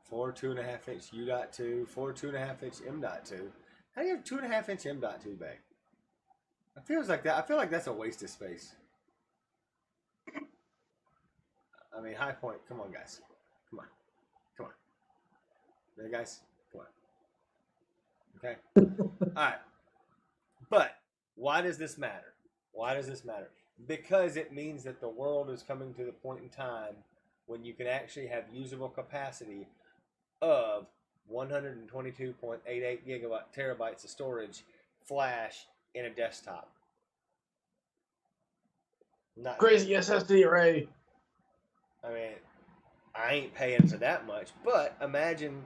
4 2.5-inch U.2, 4 2.5-inch M.2. How do you have 2.5-inch M.2 bay? It feels like that. I feel like that's a waste of space. I mean, HighPoint. Come on, guys. Come on. Hey, guys. Come on. Okay. All right. But why does this matter? Because it means that the world is coming to the point in time when you can actually have usable capacity of 122.88 terabytes of storage flash in a desktop. Not crazy SSD array. I mean, I ain't paying for that much, but imagine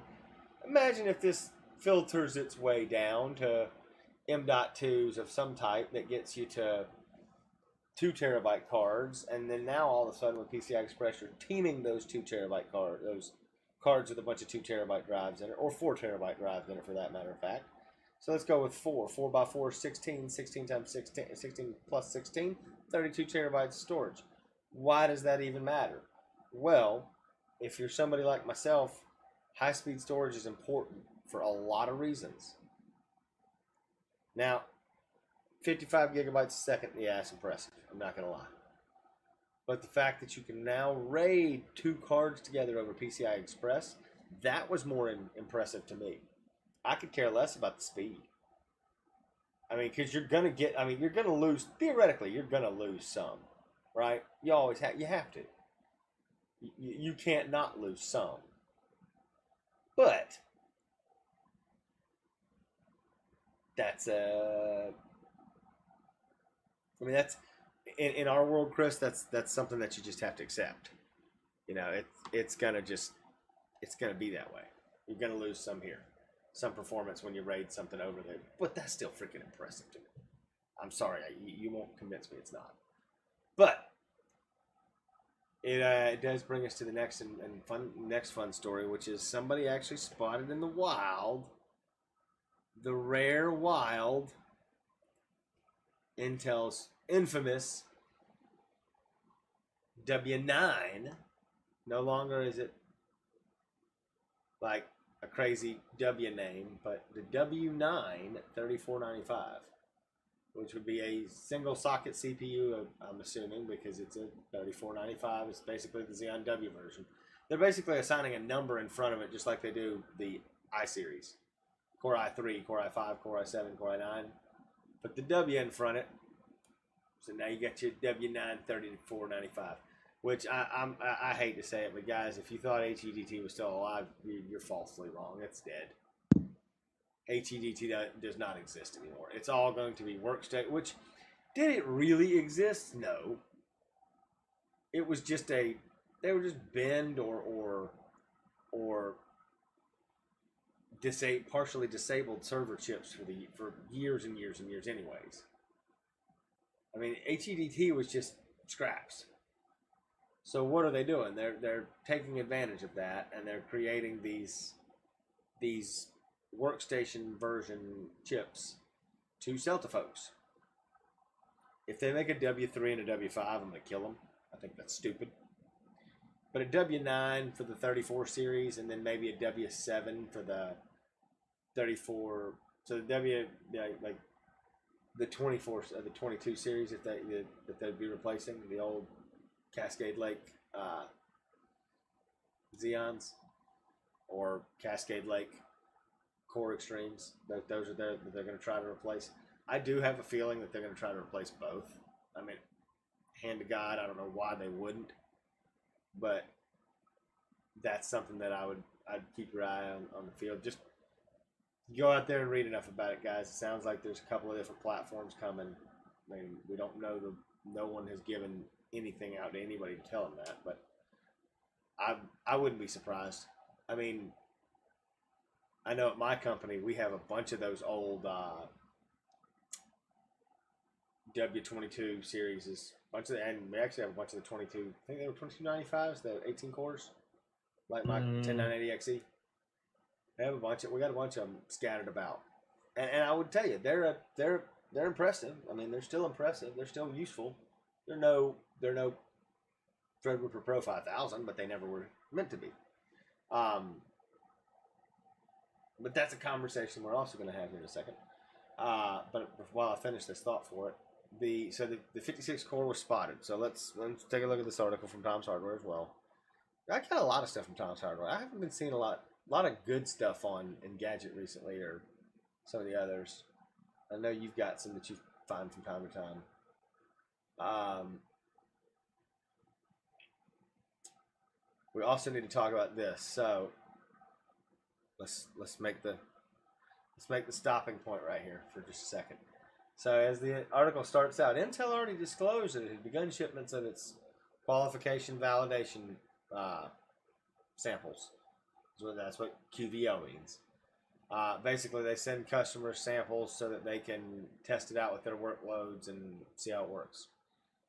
if this filters its way down to M.2s of some type that gets you to 2 terabyte cards, and then now all of a sudden with PCI Express you're teaming those 2 terabyte cards, those cards with a bunch of 2 terabyte drives in it, or 4 terabyte drives in it for that matter of fact. So let's go with 4 by 4 is 16 times 16 plus 16, 32 terabytes of storage. Why does that even matter? Well, if you're somebody like myself, high-speed storage is important for a lot of reasons. Now, 55 gigabytes a second, yeah, it's impressive. I'm not going to lie. But the fact that you can now RAID 2 cards together over PCI Express, that was more impressive to me. I could care less about the speed. I mean, because you're going to lose, theoretically, you're going to lose some, right? You have to. You can't not lose some. But that's that's in our world, Chris. That's something that you just have to accept. You know, it's gonna be that way. You're gonna lose some here, some performance when you RAID something over there. But that's still freaking impressive to me. I'm sorry, you won't convince me it's not. But it does bring us to the next fun story, which is somebody actually spotted in the wild, the rare wild, Intel's infamous W9. No longer is it like a crazy W name, but the W9 3495, which would be a single socket CPU, I'm assuming, because it's a 3495. It's basically the Xeon W version. They're basically assigning a number in front of it, just like they do the i-series. Core i3, Core i5, Core i7, Core i9. Put the W in front of it. So now you got your W9 3495. Which I hate to say it, but guys, if you thought HEDT was still alive, you're falsely wrong. It's dead. HEDT does not exist anymore. It's all going to be workstation. Which, did it really exist? No. It was just they were just bend or partially disabled server chips for years and years and years. Anyways, I mean, HEDT was just scraps. So what are they doing? They're taking advantage of that, and they're creating these workstation version chips to sell to folks. If they make a W3 and a W5, I'm going to kill them. I think that's stupid. But a W9 for the 34 series, and then maybe a W7 for the 34. So the like the 24, the 22 series, if they'd be replacing the old Cascade Lake Xeons or Cascade Lake Core Extremes. Those are that they're going to try to replace. I do have a feeling that they're going to try to replace both. I mean, hand to God, I don't know why they wouldn't, but that's something that I'd keep your eye on the field. Just go out there and read enough about it, guys. It sounds like there's a couple of different platforms coming. I mean, we don't know no one has given anything out to anybody to tell them that, but I wouldn't be surprised. I mean, I know at my company we have a bunch of those old W22 series, and we actually have a bunch of the 22. I think they were 2295s, the 18 cores, like my 10980XE. They have a bunch of. We got a bunch of them scattered about, and I would tell you they're impressive. I mean, they're still impressive. They're still useful. They're no Threadripper Pro 5000, but they never were meant to be. But that's a conversation we're also going to have here in a second. But while I finish this thought for it, the 56 core was spotted. So let's take a look at this article from Tom's Hardware as well. I got a lot of stuff from Tom's Hardware. I haven't been seeing a lot of good stuff on Engadget recently, or some of the others. I know you've got some that you find from time to time. We also need to talk about this. So let's make the stopping point right here for just a second. So as the article starts out, Intel already disclosed that it had begun shipments of its qualification validation samples. So that's what QVO means. Basically, they send customers samples so that they can test it out with their workloads and see how it works.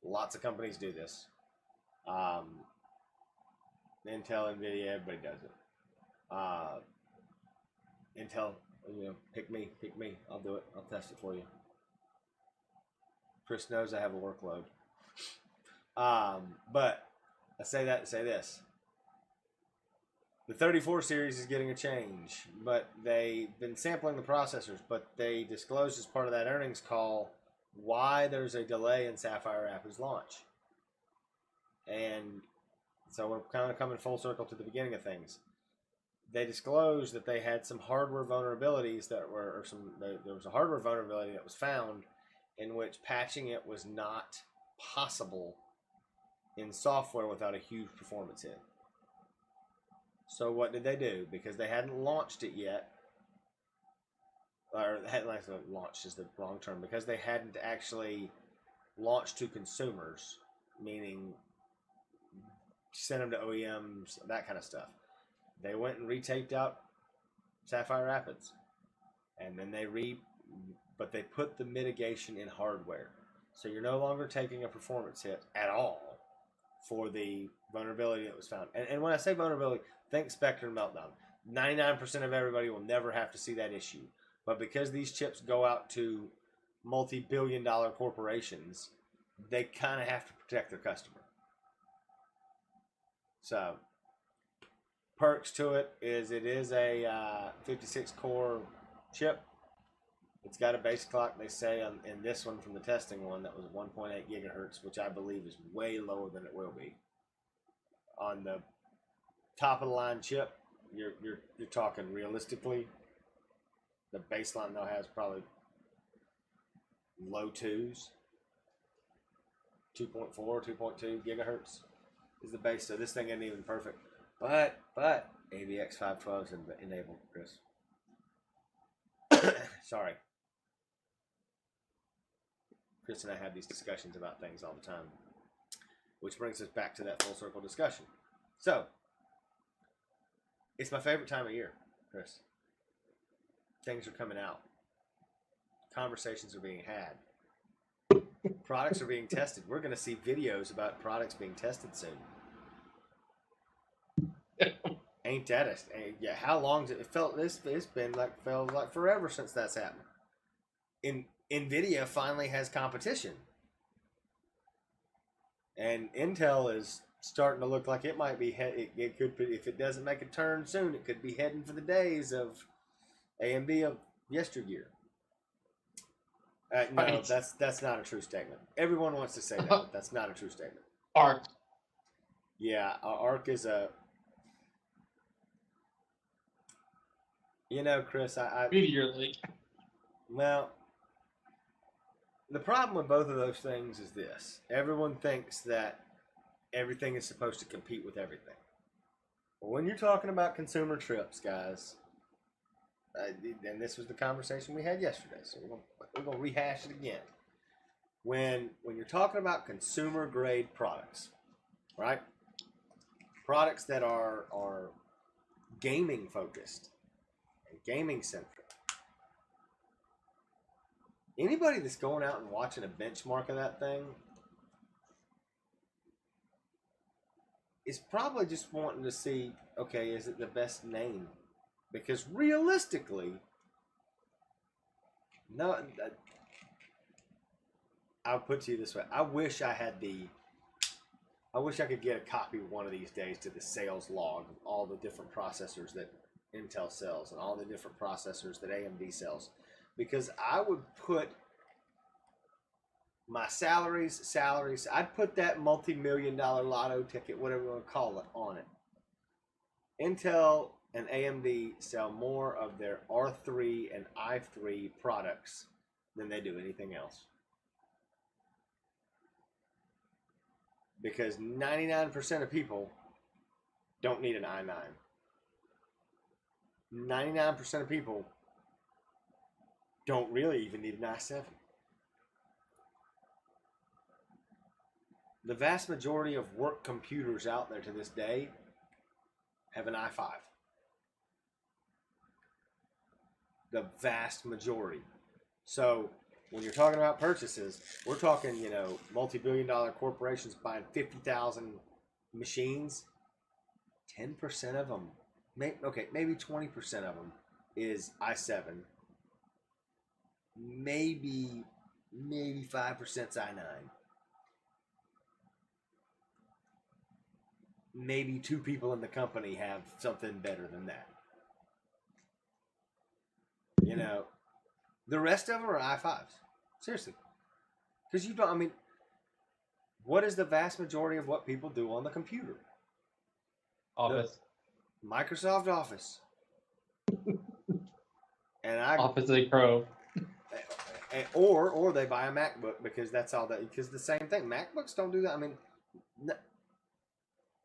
Lots of companies do this. Intel, NVIDIA, everybody does it. Intel, pick me. I'll do it. I'll test it for you. Chris knows I have a workload. But I say that to say this. The 34 series is getting a change, but they've been sampling the processors, but they disclosed as part of that earnings call why there's a delay in Sapphire Rapids launch. And so we're kind of coming full circle to the beginning of things. They disclosed that they had some hardware vulnerabilities there was a hardware vulnerability that was found in which patching it was not possible in software without a huge performance hit. So what did they do? Because they hadn't launched it yet, or hadn't actually launched is the wrong term, because they hadn't actually launched to consumers, meaning sent them to OEMs, that kind of stuff. They went and retaped out Sapphire Rapids, and then but they put the mitigation in hardware. So you're no longer taking a performance hit at all for the vulnerability that was found. And when I say vulnerability, think Spectre and Meltdown. 99% of everybody will never have to see that issue. But because these chips go out to multi-billion-dollar corporations, they kind of have to protect their customer. So perks to it is a 56 core chip. It's got a base clock, they say, in this one from the testing one that was 1.8 gigahertz, which I believe is way lower than it will be. On the top of the line chip, you're talking realistically, the baseline though has probably low twos, 2.4, 2.2 gigahertz is the base. So this thing isn't even perfect, but AVX 512 is enabled, Chris. Sorry. Chris and I have these discussions about things all the time, which brings us back to that full circle discussion. So, it's my favorite time of year, Chris. Things are coming out. Conversations are being had. Products are being tested. We're going to see videos about products being tested soon. Ain't that a... Yeah, how long it felt... It's been like... Felt like forever since that's happened. NVIDIA finally has competition. And Intel is starting to look like it might be... It could be, if it doesn't make a turn soon, it could be heading for the days of AMD of yesteryear. No, Right. that's not a true statement. Everyone wants to say that, but that's not a true statement. ARC. Yeah, ARC is a... You know, Chris, I Meteor Lake. well, the problem with both of those things is this. Everyone thinks that everything is supposed to compete with everything. But when you're talking about consumer trips, guys, and this was the conversation we had yesterday, so we're gonna rehash it again. When you're talking about consumer grade products, right? Products that are gaming focused and gaming centric. Anybody that's going out and watching a benchmark of that thing is probably just wanting to see, okay, is it the best name? Because realistically, no, I'll put it to you this way. I wish I could get a copy one of these days to the sales log of all the different processors that Intel sells and all the different processors that AMD sells. Because I would put my salaries, I'd put that multi-million-dollar lotto ticket, whatever you want to call it, on it. Intel and AMD sell more of their R3 and i3 products than they do anything else. Because 99% of people don't need an i9. 99% of people don't really even need an i7. The vast majority of work computers out there to this day have an i5. The vast majority. So when you're talking about purchases, we're talking, multi-billion-dollar corporations buying 50,000 machines. 10% of them, maybe 20% of them is i7. Maybe 5% is i9. Maybe 2 people in the company have something better than that. The rest of them are i5s. Seriously. Because what is the vast majority of what people do on the computer? Office. Microsoft Office. And Office and Chrome. Or they buy a MacBook because that's all that. Because the same thing. MacBooks don't do that.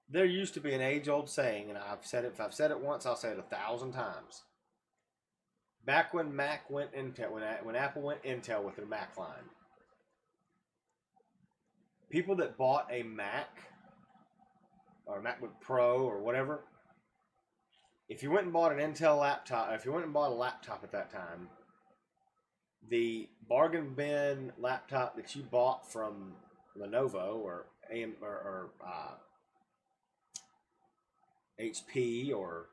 There used to be an age-old saying, and I've said it. If I've said it once, I'll say it 1,000 times. Back when Mac went Intel, when Apple went Intel with their Mac line, people that bought a Mac or a MacBook Pro or whatever, if you went and bought an Intel laptop, if you went and bought a laptop at that time, the bargain bin laptop that you bought from Lenovo or HP or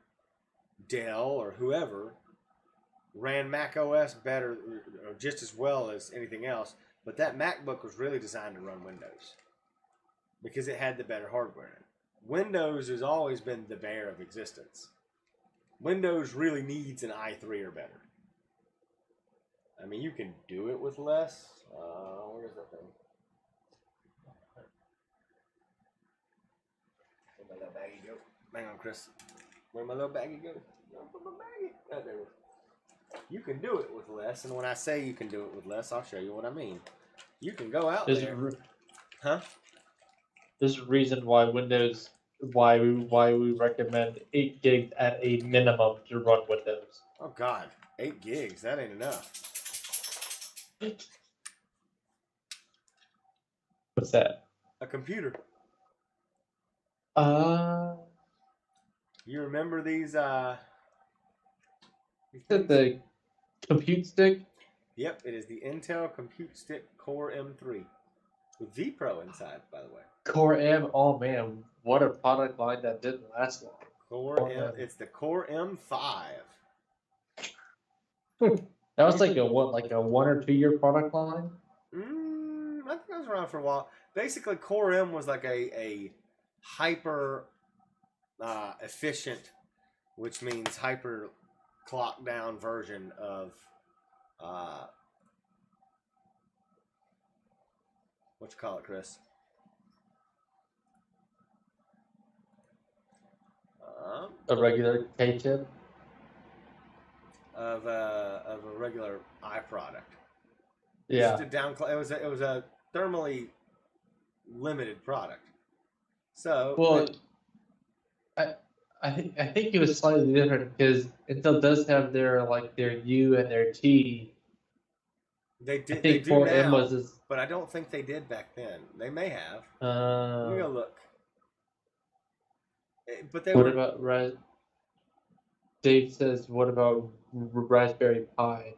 Dell or whoever ran Mac OS better or just as well as anything else, but that MacBook was really designed to run Windows because it had the better hardware in it. Windows has always been the bear of existence. Windows really needs an i3 or better. I mean, you can do it with less. Where's that thing? Where'd my little baggie go? Hang on, Chris. Where'd my little baggie go? Where'd my baggie? Oh, there it is. You can do it with less, and when I say you can do it with less, I'll show you what I mean. You can go out there. Huh? There's a reason why Windows, why we recommend 8 gigs at a minimum to run Windows. Oh God, 8 gigs. That ain't enough. What's that? A computer. You remember these? Is that the compute stick? Yep, it is the Intel Compute Stick Core M3 with vPro inside, by the way. Core M. Oh man, what a product line that didn't last long. Core M. It's the Core M5. That was like a 1 or 2 year product line. I think it was around for a while. Basically, Core M was like a hyper efficient, which means hyper clock down version of what you call it, Chris? A regular K chip of a regular iProduct. Yeah. Just it was a thermally limited product. So well, I think it was slightly different because Intel does have their U and their T. They did. I think they do Core now, M was but I don't think they did back then. They may have. Let me go look. But they what were. about Dave says, what about Raspberry Pi?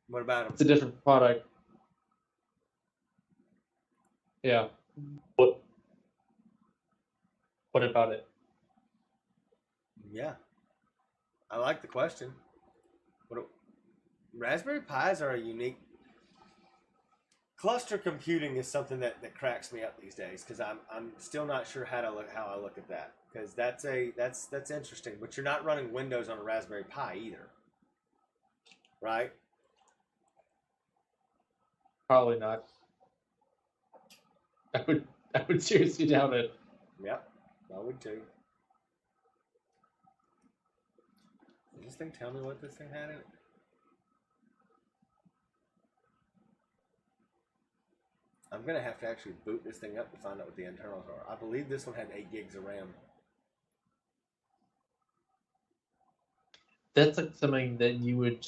What about them? It's a different product. Yeah. What about it? Yeah. I like the question. Raspberry Pis are a unique. Cluster computing is something that cracks me up these days because I'm still not sure how I look at that, because that's interesting. But you're not running Windows on a Raspberry Pi either, right? Probably not. I would seriously doubt it. Yep, I would too. Does this thing tell me what this thing had in it? I'm going to have to actually boot this thing up to find out what the internals are. I believe this one had 8 gigs of RAM. That's like something that you would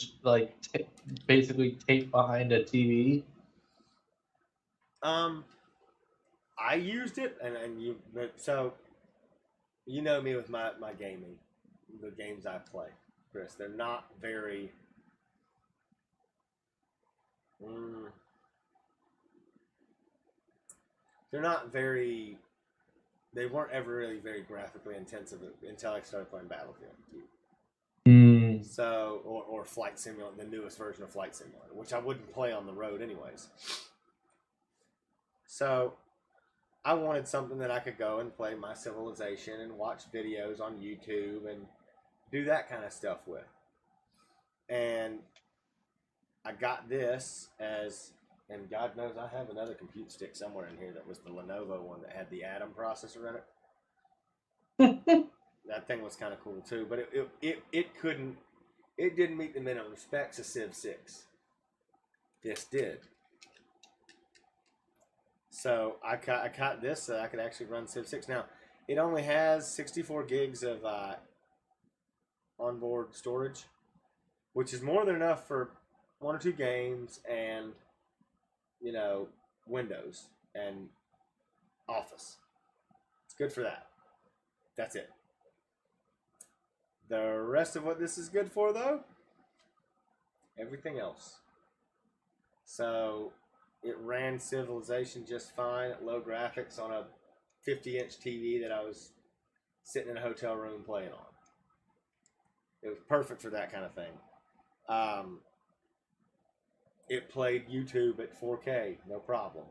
basically tape behind a TV. I used it, so you know me with my gaming, the games I play, Chris. They're not very. They're not very. They weren't ever really very graphically intensive until I started playing Battlefield. So, or Flight Simulator, the newest version of Flight Simulator, which I wouldn't play on the road anyways. So, I wanted something that I could go and play my Civilization and watch videos on YouTube and do that kind of stuff with. And I got this and God knows I have another compute stick somewhere in here that was the Lenovo one that had the Atom processor in it. That thing was kind of cool too, but it didn't meet the minimum specs of Civ 6. This did. So I caught this so I could actually run Civ 6. Now, it only has 64 gigs of onboard storage, which is more than enough for 1 or 2 games and, Windows and Office. It's good for that. That's it. The rest of what this is good for, though, everything else. So it ran Civilization just fine at low graphics on a 50-inch TV that I was sitting in a hotel room playing on. It was perfect for that kind of thing. It played YouTube at 4K, no problem.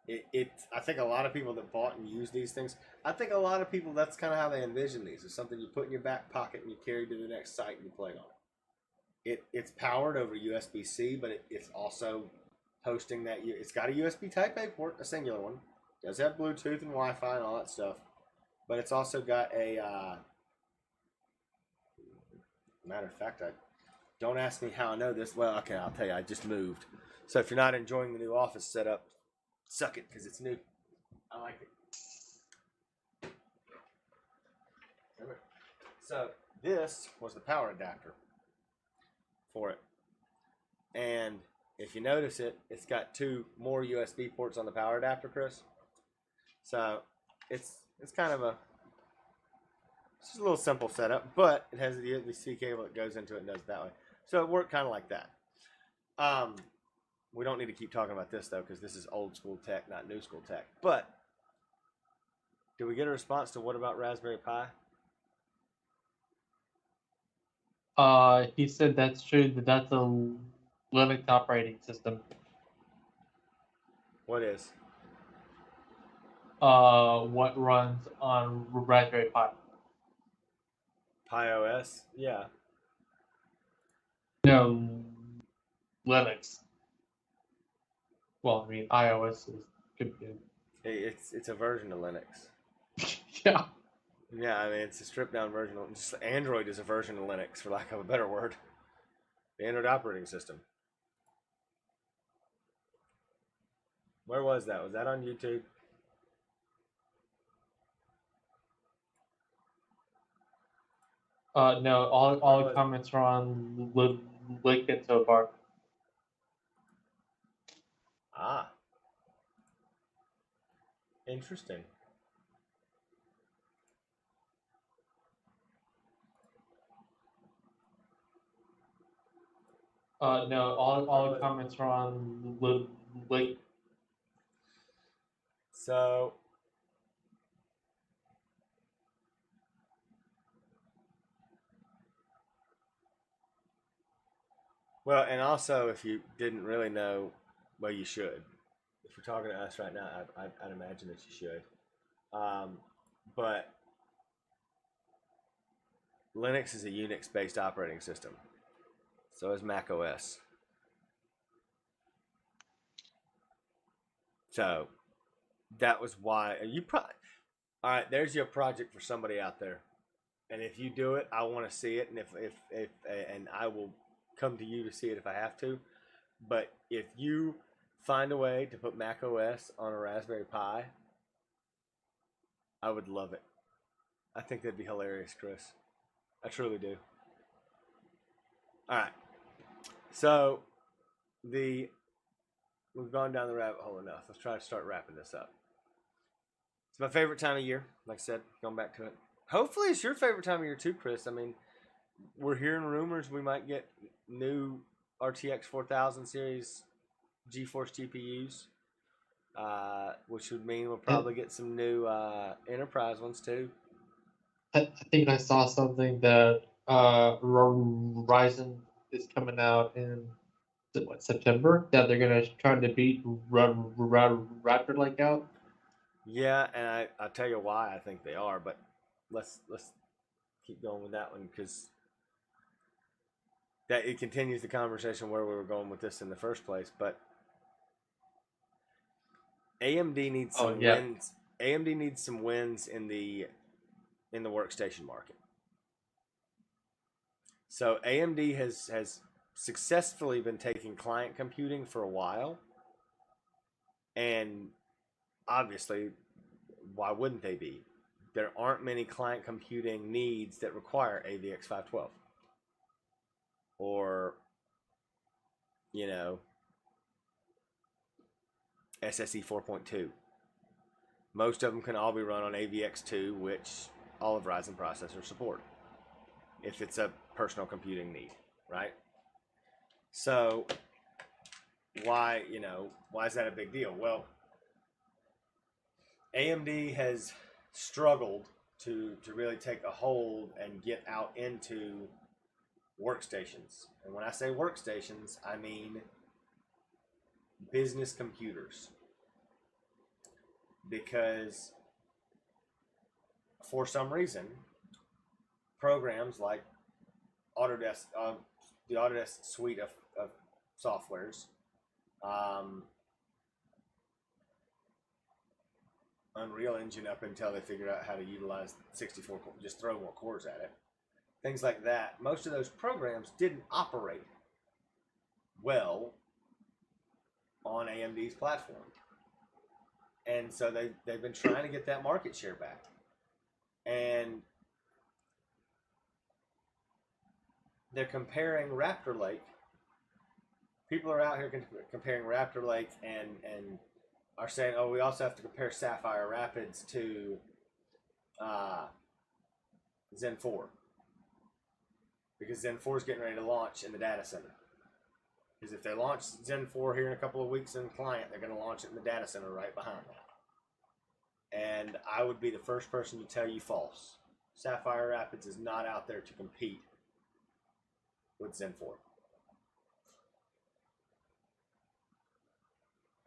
I think a lot of people that bought and used these things, I think a lot of people, that's kind of how they envision these. It's something you put in your back pocket and you carry to the next site and you play on it. It's powered over USB-C, but it's also hosting that. It's got a USB Type-A port, a singular one. It does have Bluetooth and Wi-Fi and all that stuff. But it's also got a... matter of fact, don't ask me how I know this. Well, okay, I'll tell you. I just moved. So if you're not enjoying the new office setup, suck it, because it's new. I like it. So this was the power adapter for it. And if you notice it's got 2 more USB ports on the power adapter, Chris. So it's kind of it's just a little simple setup, but it has the USB-C cable that goes into it and does it that way. So it worked kind of like that. We don't need to keep talking about this, though, because this is old school tech, not new school tech. But did we get a response to what about Raspberry Pi? He said that's true, that's a Linux operating system. What is? What runs on Raspberry Pi? Pi OS? Yeah. No, Linux. Well, I mean, iOS is could be. It's a version of Linux. Yeah. Yeah, I mean, it's a stripped down version. Just Android is a version of Linux, for lack of a better word. The Android operating system. Where was that? Was that on YouTube? No, all the comments are on LinkedIn so far. Ah. Interesting. No, all the comments are on LinkedIn. So well, and also, if you didn't really know, well, you should. If you're talking to us right now, I'd imagine that you should. But Linux is a Unix-based operating system. So is Mac OS. So that was why you probably. All right, there's your project for somebody out there, and if you do it, I want to see it, and if and I will come to you to see it if I have to. But if you find a way to put Mac OS on a Raspberry Pi, I would love it. I think that'd be hilarious, Chris. I truly do. All right. So we've gone down the rabbit hole enough. Let's try to start wrapping this up. It's my favorite time of year. Like I said, going back to it. Hopefully it's your favorite time of year too, Chris. I mean, we're hearing rumors we might get new RTX 4000 series GeForce GPUs, which would mean we'll probably get some new enterprise ones too. I think I saw something that Ryzen is coming out in September. That they're gonna try to beat Raptor Lake out. Yeah, and I'll tell you why I think they are, but let's keep going with that one because that it continues the conversation where we were going with this in the first place. But AMD needs some wins. AMD needs some wins in the workstation market. So AMD has successfully been taking client computing for a while, and obviously, why wouldn't they be? There aren't many client computing needs that require AVX 512 or, SSE 4.2. Most of them can all be run on AVX2, which all of Ryzen processors support if it's a personal computing need, right? So why is that a big deal? Well, AMD has struggled to really take a hold and get out into workstations. And when I say workstations, I mean business computers. because for some reason, programs like Autodesk, the Autodesk suite of softwares, Unreal Engine up until they figured out how to utilize 64, just throw more cores at it. Things like that. Most of those programs didn't operate well on AMD's platform. And so they've been trying to get that market share back. And they're comparing Raptor Lake. People are out here comparing Raptor Lake and are saying, oh, we also have to compare Sapphire Rapids to Zen 4. Because Zen 4 is getting ready to launch in the data center. Because if they launch Zen 4 here in a couple of weeks in the client, they're going to launch it in the data center right behind that. And I would be the first person to tell you false. Sapphire Rapids is not out there to compete with Zen 4.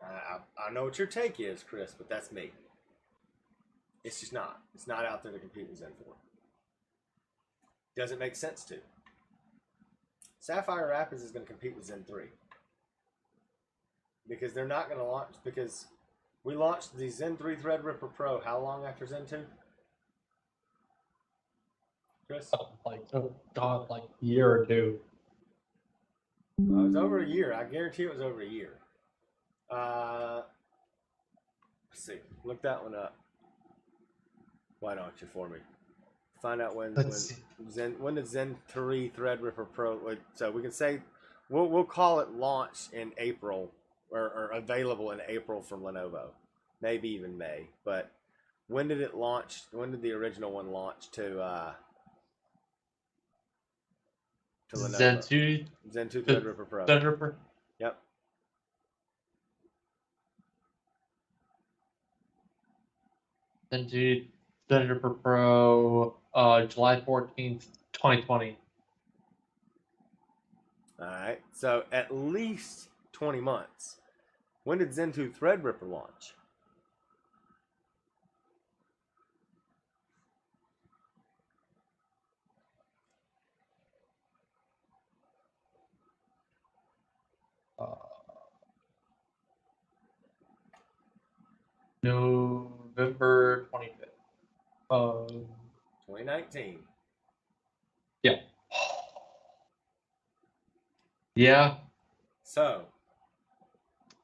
I know what your take is, Chris, but that's me. It's just not. It's not out there to compete with Zen 4. Doesn't make sense to. Sapphire Rapids is going to compete with Zen 3. Because they're not going to launch, because we launched the Zen 3 Threadripper Pro how long after Zen 2? Chris? Like, oh God, like a year or two. It was over a year. I guarantee it was over a year. Let's see. Look that one up. Why don't you for me? Find out when did Zen 3 Threadripper Pro. So we can say we'll call it launch in April or available in April from Lenovo, maybe even May. But when did it launch? When did the original one launch to Lenovo? Zen 2 Threadripper Pro. Threadripper. Yep. Zen 2 Threadripper Pro, July 14th, 2020. All right. So at least 20 months. When did Zen 2 Threadripper launch? November 25th. 2019. Yeah. Yeah. So,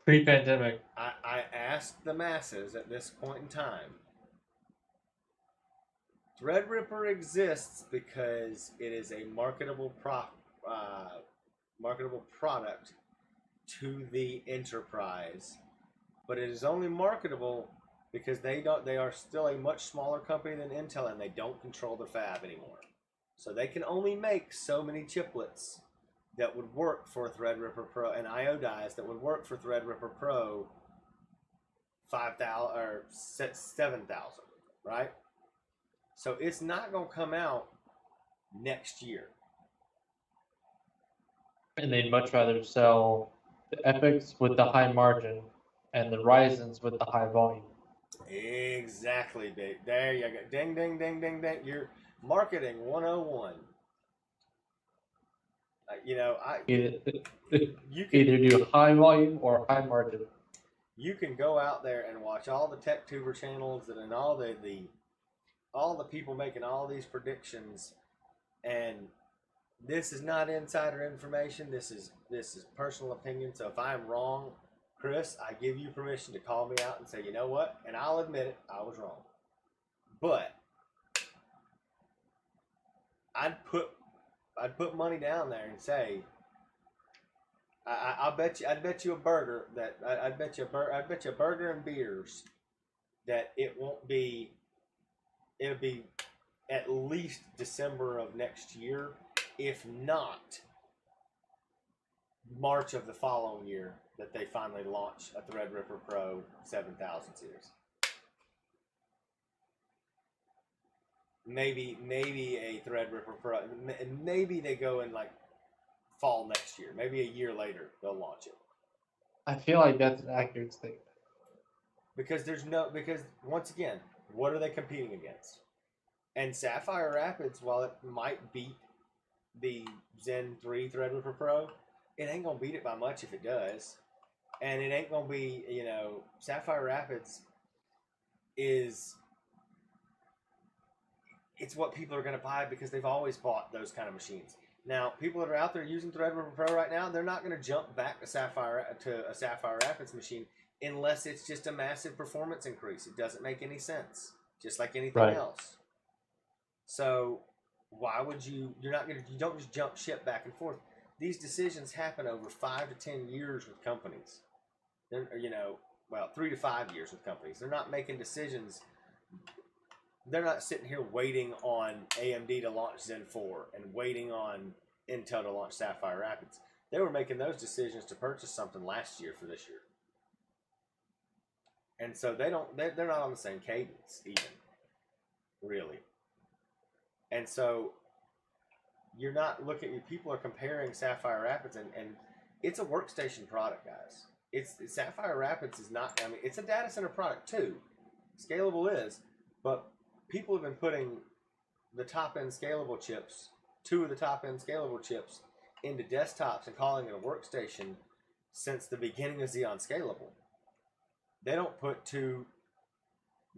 pre-pandemic. I asked the masses at this point in time. Threadripper exists because it is a marketable product to the enterprise, but it is only marketable because they are still a much smaller company than Intel, and they don't control the fab anymore. So they can only make so many chiplets that would work for Threadripper Pro and IO dies that would work for Threadripper Pro 5,000 or 7,000, right? So it's not going to come out next year. And they'd much rather sell the Epics with the high margin and the Ryzens with the high volume. Exactly, babe. There you go. Ding, ding, ding, ding, ding. You're marketing 101. Either you can either do high volume or high margin. You can go out there and watch all the tech tuber channels and all the people making all these predictions, and this is not insider information. This is personal opinion. So if I'm wrong, Chris, I give you permission to call me out and say, you know what? And I'll admit it, I was wrong. But I'd put money down there and say, I'd bet you a burger that I'd bet you a burger and beers that it'll be at least December of next year, if not March of the following year, that they finally launch a Threadripper Pro 7000 series. Maybe a Threadripper Pro, and maybe they go in like fall next year. Maybe a year later they'll launch it. I feel like that's an accurate statement. because once again, what are they competing against? And Sapphire Rapids, while it might beat the Zen 3 Threadripper Pro, it ain't gonna beat it by much if it does. And it ain't gonna be, Sapphire Rapids it's what people are gonna buy because they've always bought those kind of machines. Now, people that are out there using Threadripper Pro right now, they're not gonna jump back to a Sapphire Rapids machine unless it's just a massive performance increase. It doesn't make any sense, just like anything else. So why would you don't just jump ship back and forth. These decisions happen over 5 to 10 years with companies. They're, 3 to 5 years with companies. They're not making decisions. They're not sitting here waiting on AMD to launch Zen 4 and waiting on Intel to launch Sapphire Rapids. They were making those decisions to purchase something last year for this year. And so they're not on the same cadence even, really. And so you're not people are comparing Sapphire Rapids and it's a workstation product, guys. Sapphire Rapids is not, it's a data center product too. Scalable is, but people have been putting the top end scalable chips, 2 of the top end scalable chips into desktops and calling it a workstation since the beginning of Xeon Scalable. They don't put 2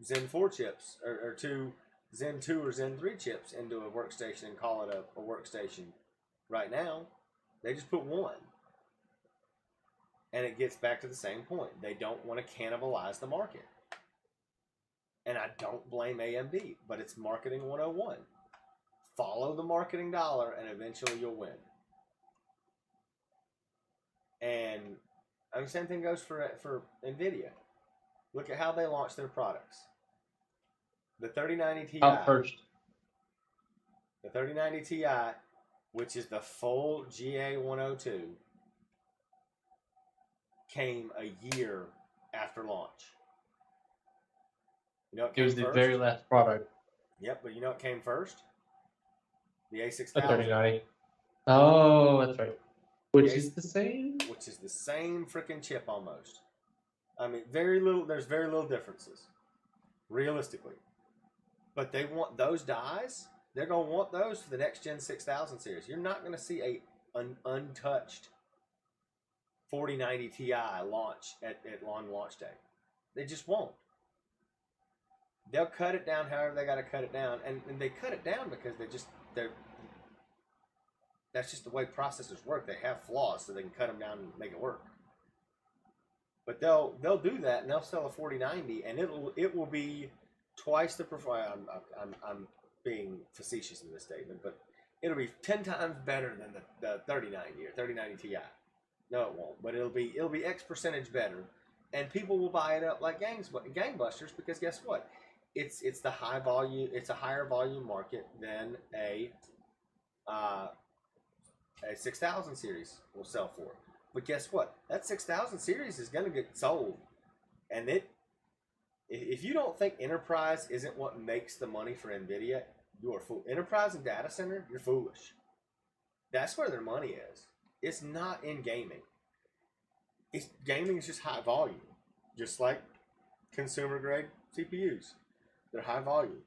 Zen 4 chips or 2 Zen 2 or Zen 3 chips into a workstation and call it a workstation right now. They just put 1. And it gets back to the same point. They don't want to cannibalize the market. And I don't blame AMD, but it's marketing 101. Follow the marketing dollar and eventually you'll win. And same thing goes for NVIDIA. Look at how they launch their products. The 3090 Ti. Up first. The 3090 Ti, which is the full GA102, came a year after launch. You know what came It was first? the very last product. Yep, but you know what came first? The A6000. The 3090. Oh, that's right. Which is the same? Which is the same freaking chip almost. There's very little differences, realistically. But they want those dies. They're going to want those for the next Gen 6000 series. You're not going to see an untouched 4090 Ti launch at launch day. They just won't. They'll cut it down however they got to cut it down. And they cut it down because that's just the way processors work. They have flaws, so they can cut them down and make it work. But they'll do that, and they'll sell a 4090, and it will be twice the performance. I'm being facetious in this statement, but it'll be 10 times better than the 3090 or 3090 Ti. No, it won't, but it'll be X percentage better, and people will buy it up like gangbusters because guess what? It's the high volume. It's a higher volume market than a 6000 series will sell for. But guess what? That 6000 series is going to get sold. And if you don't think enterprise isn't what makes the money for NVIDIA, you are fool. Enterprise and data center, you're foolish. That's where their money is. It's not in gaming. Gaming is just high volume. Just like consumer grade CPUs. They're high volume.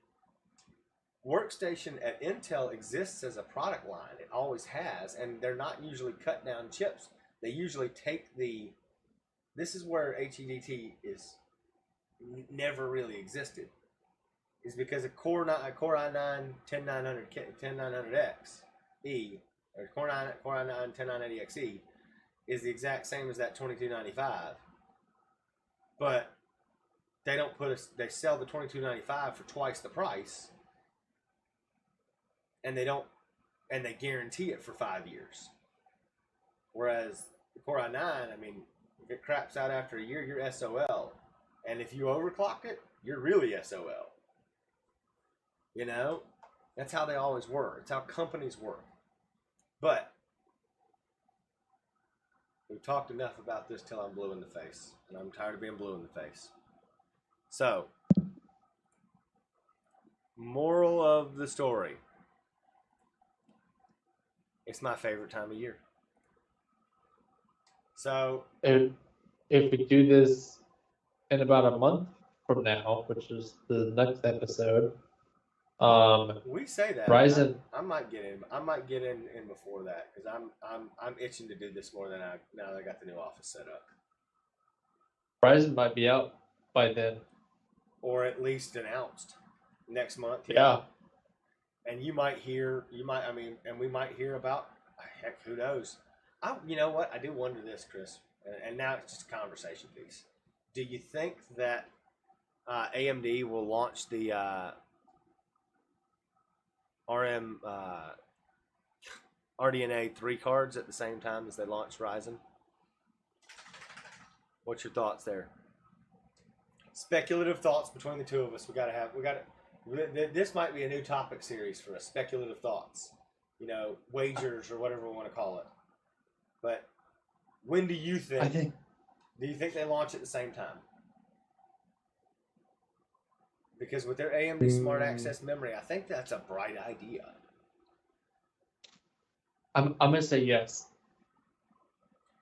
Workstation at Intel exists as a product line. It always has, and they're not usually cut down chips. They usually take this is where HEDT is never really existed. Is because a Core i9 10900X E or Core i9 10980XE is the exact same as that 2295, but they don't they sell the 2295 for twice the price. And they guarantee it for 5 years. Whereas the Core i9, if it craps out after a year, you're SOL. And if you overclock it, you're really SOL. That's how they always were. It's how companies work. But we've talked enough about this till I'm blue in the face. And I'm tired of being blue in the face. So, moral of the story. It's my favorite time of year. So if we do this in about a month from now, which is the next episode. We say that. Ryzen. I might get in. I might get in before that because I'm itching to do this more than now that I got the new office set up. Ryzen might be out by then, or at least announced next month. Yeah. And you might hear. And we might hear about. Heck, who knows? You know what? I do wonder this, Chris. And now it's just a conversation piece. Do you think that AMD will launch the RDNA 3 cards at the same time as they launch Ryzen? What's your thoughts there? Speculative thoughts between the two of us. This might be a new topic series for us. Speculative thoughts. Wagers or whatever we want to call it. But when do you think? Do you think they launch at the same time? Because with their AMD Smart Access memory, I think that's a bright idea. I'm gonna say yes.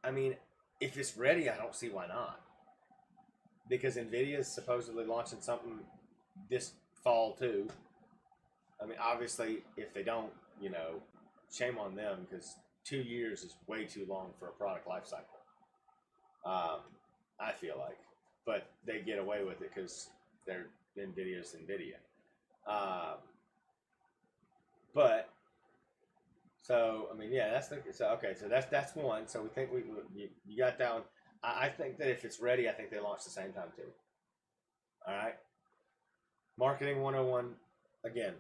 I mean, if it's ready, I don't see why not. Because Nvidia is supposedly launching something this fall too. I mean, obviously, if they don't, shame on them because 2 years is way too long for a product life cycle. I feel like, but they get away with it because they're Nvidia's Nvidia. But so I mean, yeah, that's one. So we think you got that one. I think that if it's ready, I think they launch the same time too. All right. Marketing 101 again.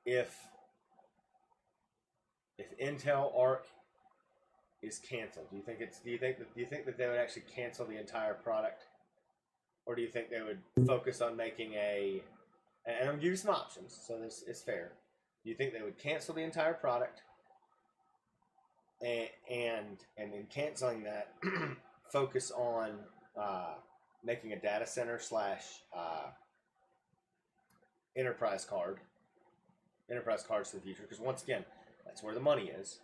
If Intel Arc is canceled, do you think that they would actually cancel the entire product, or do you think they would focus on making and I'm gonna give you some options, so this is fair. Do you think they would cancel the entire product, and in canceling that, focus on making a data center / enterprise cards for the future? Because once again, that's where the money is,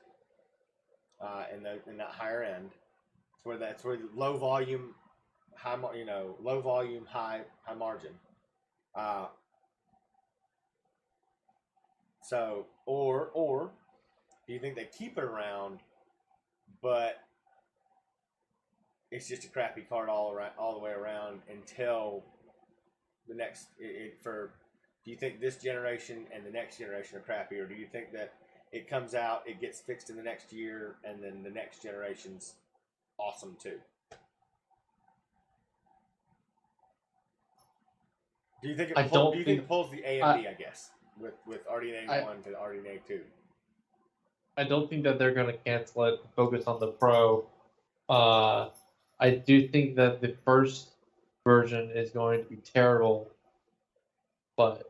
in that higher end. That's where the low volume, high margin. So, or do you think they keep it around, but it's just a crappy card all the way around until the next? Do you think this generation and the next generation are crappy, or do you think that it comes out, it gets fixed in the next year, and then the next generation's awesome too? Do you think it pulls the AMD, I guess, with RDNA 1 to RDNA 2? I don't think that they're going to cancel it, focus on the Pro. I do think that the first version is going to be terrible, but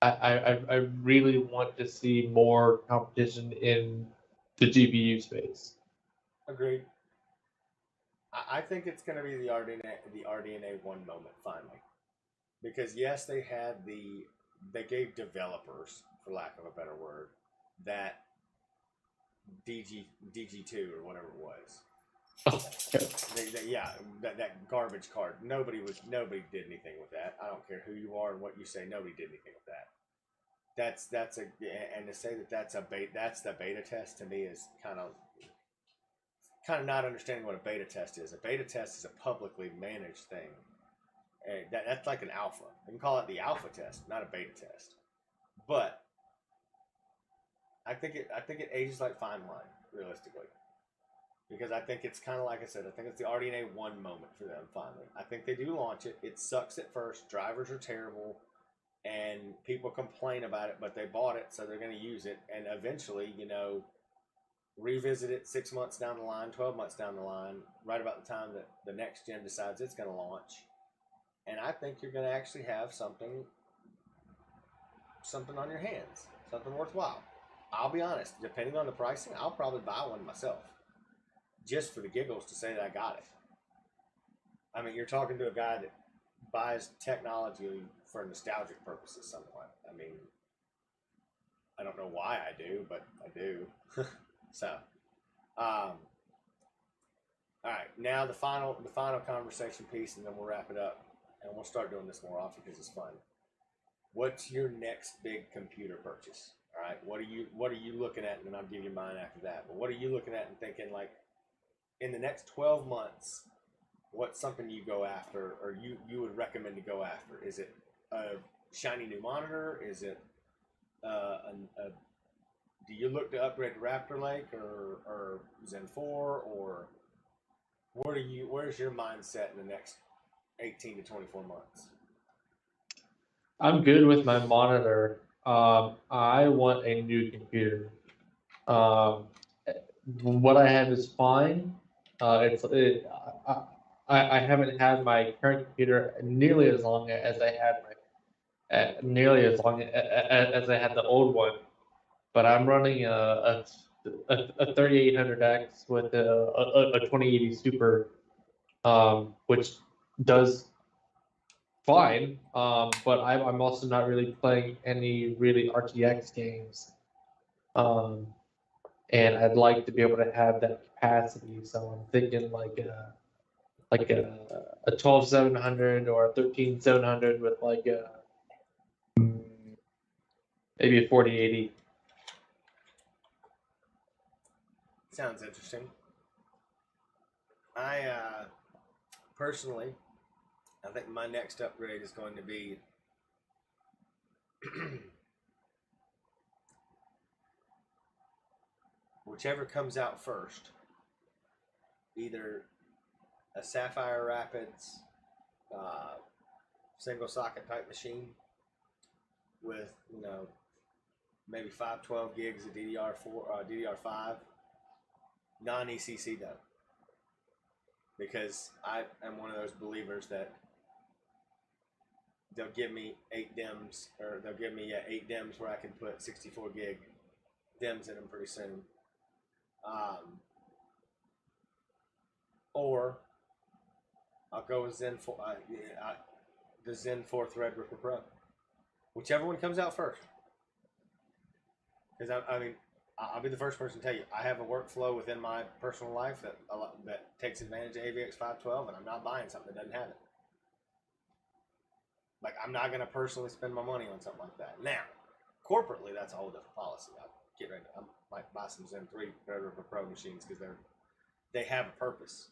I really want to see more competition in the GPU space. Agreed. I think it's going to be the RDNA 1 moment finally, because yes, they gave developers, for lack of a better word, that DG2 or whatever it was. That garbage card. Nobody did anything with that. I don't care who you are and what you say. Nobody did anything with that. And to say that's the beta test, to me is kind of not understanding what a beta test is. A beta test is a publicly managed thing. That's like an alpha. You can call it the alpha test, not a beta test. But I think it ages like fine wine, realistically. Because I think it's kind of like I said, I think it's the RDNA 1 moment for them finally. I think they do launch it. It sucks at first. Drivers are terrible. And people complain about it, but they bought it, so they're going to use it. And eventually, revisit it 6 months down the line, 12 months down the line, right about the time that the next gen decides it's going to launch. And I think you're going to actually have something on your hands, something worthwhile. I'll be honest, depending on the pricing, I'll probably buy one myself, just for the giggles to say that I got it. I mean, you're talking to a guy that buys technology for nostalgic purposes somewhat. I mean, I don't know why I do, but I do. So, All right, now the final conversation piece, and then we'll wrap it up, and we'll start doing this more often because it's fun. What's your next big computer purchase? All right, what are you looking at, and then I'll give you mine after that. But what are you looking at and thinking, like, in the next 12 months, what's something you go after, or you would recommend to go after? Is it a shiny new monitor? Is it do you look to upgrade to Raptor Lake or Zen 4, or where's your mindset in the next 18 to 24 months? I'm good with my monitor. I want a new computer. What I have is fine. I haven't had my current computer nearly as long as I had nearly as long as I had the old one, but I'm running a 3800X with a 2080 Super, which does fine. But I'm also not really playing any really RTX games. And I'd like to be able to have that capacity. So I'm thinking like a 12700 or a 13700 with like maybe a 4080. Sounds interesting. I personally, I think my next upgrade is going to be whichever comes out first. Either a Sapphire Rapids single socket type machine with maybe 512 gigs of DDR4 DDR5 non-ECC though, because I am one of those believers that they'll give me 8 DIMMs, or they'll give me 8 DIMMs where I can put 64 gig DIMMs in them pretty soon. Or I'll go with Zen 4, the Zen 4 Threadripper Pro, whichever one comes out first. Because I mean, I'll be the first person to tell you, I have a workflow within my personal life that takes advantage of AVX 512, and I'm not buying something that doesn't have it. Like, I'm not going to personally spend my money on something like that. Now, corporately, that's a whole different policy. I might buy some Zen 3 Threadripper Pro machines because they have a purpose.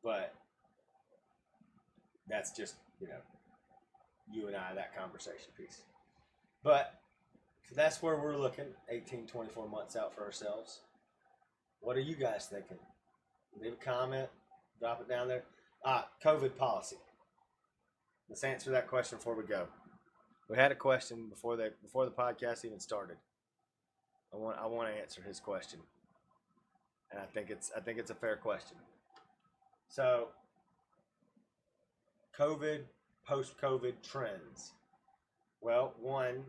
But that's just, you and I, that conversation piece. But that's where we're looking 18, 24 months out for ourselves. What are you guys thinking? Leave a comment, drop it down there. COVID policy. Let's answer that question before we go. We had a question before the podcast even started. I want to answer his question, and I think it's a fair question. So, COVID, post-COVID trends. Well, one,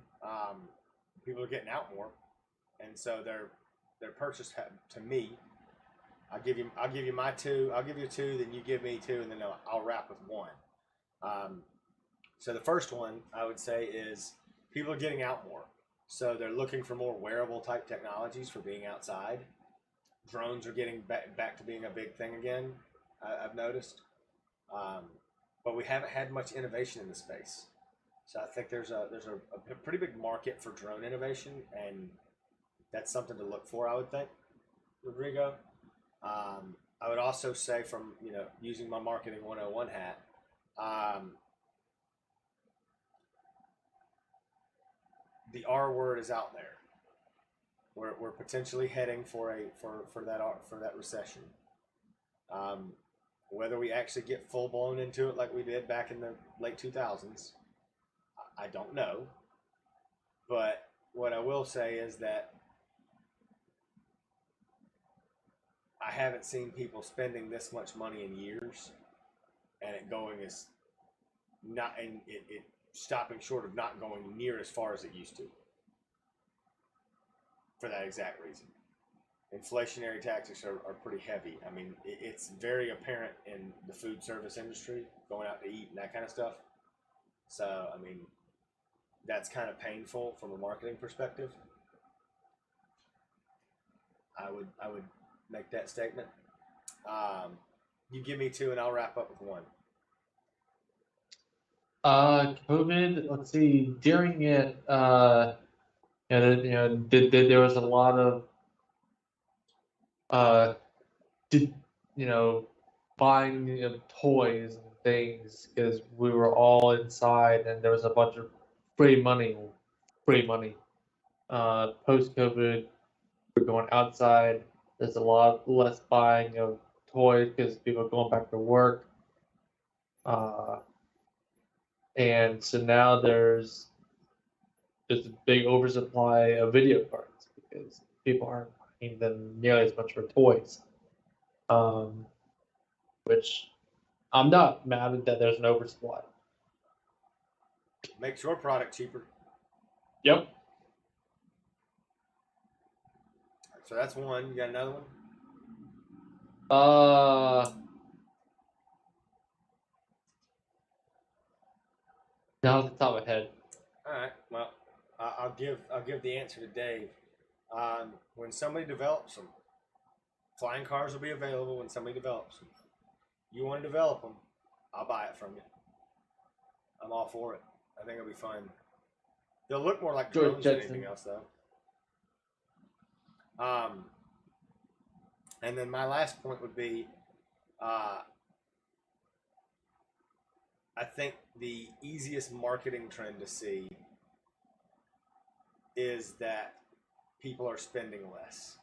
people are getting out more, and so their purchase to me. I'll give you my 2. I'll give you 2, then you give me 2, and then I'll wrap with 1. So the first one I would say is people are getting out more, so they're looking for more wearable type technologies for being outside. Drones are getting back to being a big thing again. I've noticed, but we haven't had much innovation in the space. So I think there's a pretty big market for drone innovation, and that's something to look for, I would think, Rodrigo. I would also say, from using my marketing 101 hat, the R word is out there. We're potentially heading for that recession. Whether we actually get full blown into it like we did back in the late 2000s, I don't know. But what I will say is that I haven't seen people spending this much money in years, and it stopping short of not going near as far as it used to. For that exact reason. Inflationary tactics are pretty heavy. I mean, it's very apparent in the food service industry, going out to eat and that kind of stuff. So, I mean, that's kind of painful from a marketing perspective. I would make that statement. You give me two, and I'll wrap up with one. COVID. Let's see. During it, there was a lot of did buying toys and things because we were all inside and there was a bunch of free money. Post COVID, we're going outside. There's a lot less buying of toys because people are going back to work. And so now there's a big oversupply of video cards because people aren't buying them nearly as much for toys. Which I'm not mad at that there's an oversupply. Makes your product cheaper. Yep. So that's one. You got another one? Not off the top of my head. All right. Well, I'll give the answer to Dave. When somebody develops them, flying cars will be available when somebody develops them. You want to develop them, I'll buy it from you. I'm all for it. I think it'll be fun. They'll look more like drones than anything else, though. And then my last point would be, I think the easiest marketing trend to see is that people are spending less.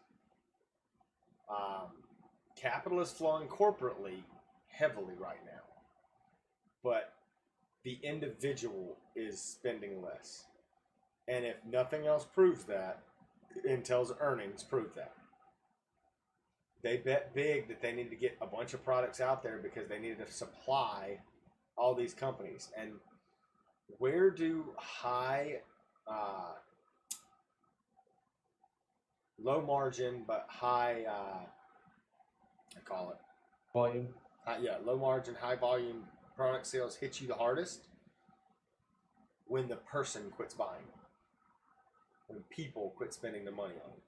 Capital is flowing corporately heavily right now, but the individual is spending less. And if nothing else proves that, Intel's earnings prove that. They bet big that they needed to get a bunch of products out there because they needed to supply all these companies. And where do low margin but high, I call it volume. Low margin, high volume product sales hit you the hardest? When the person quits buying, when people quit spending the money on it.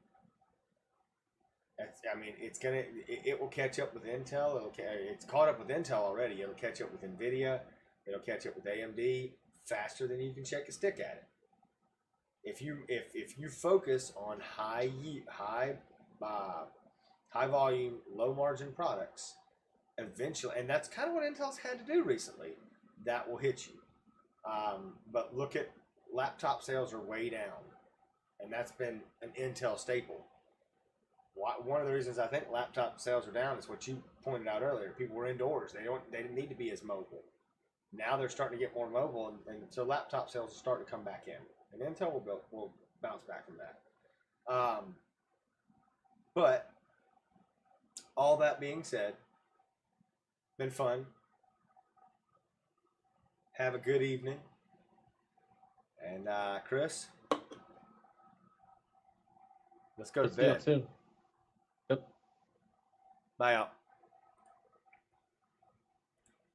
It will catch up with Intel. It's caught up with Intel already. It'll catch up with NVIDIA. It'll catch up with AMD faster than you can shake a stick at it. If you focus on high volume, low margin products, eventually, and that's kind of what Intel's had to do recently, that will hit you. But look at laptop sales are way down, and that's been an Intel staple. One of the reasons I think laptop sales are down is what you pointed out earlier. People were indoors. They didn't need to be as mobile. Now they're starting to get more mobile, and so laptop sales will start to come back in, and Intel will bounce back from that. But all that being said, been fun. Have a good evening, and Chris, let's go to bed. Soon. Bye out.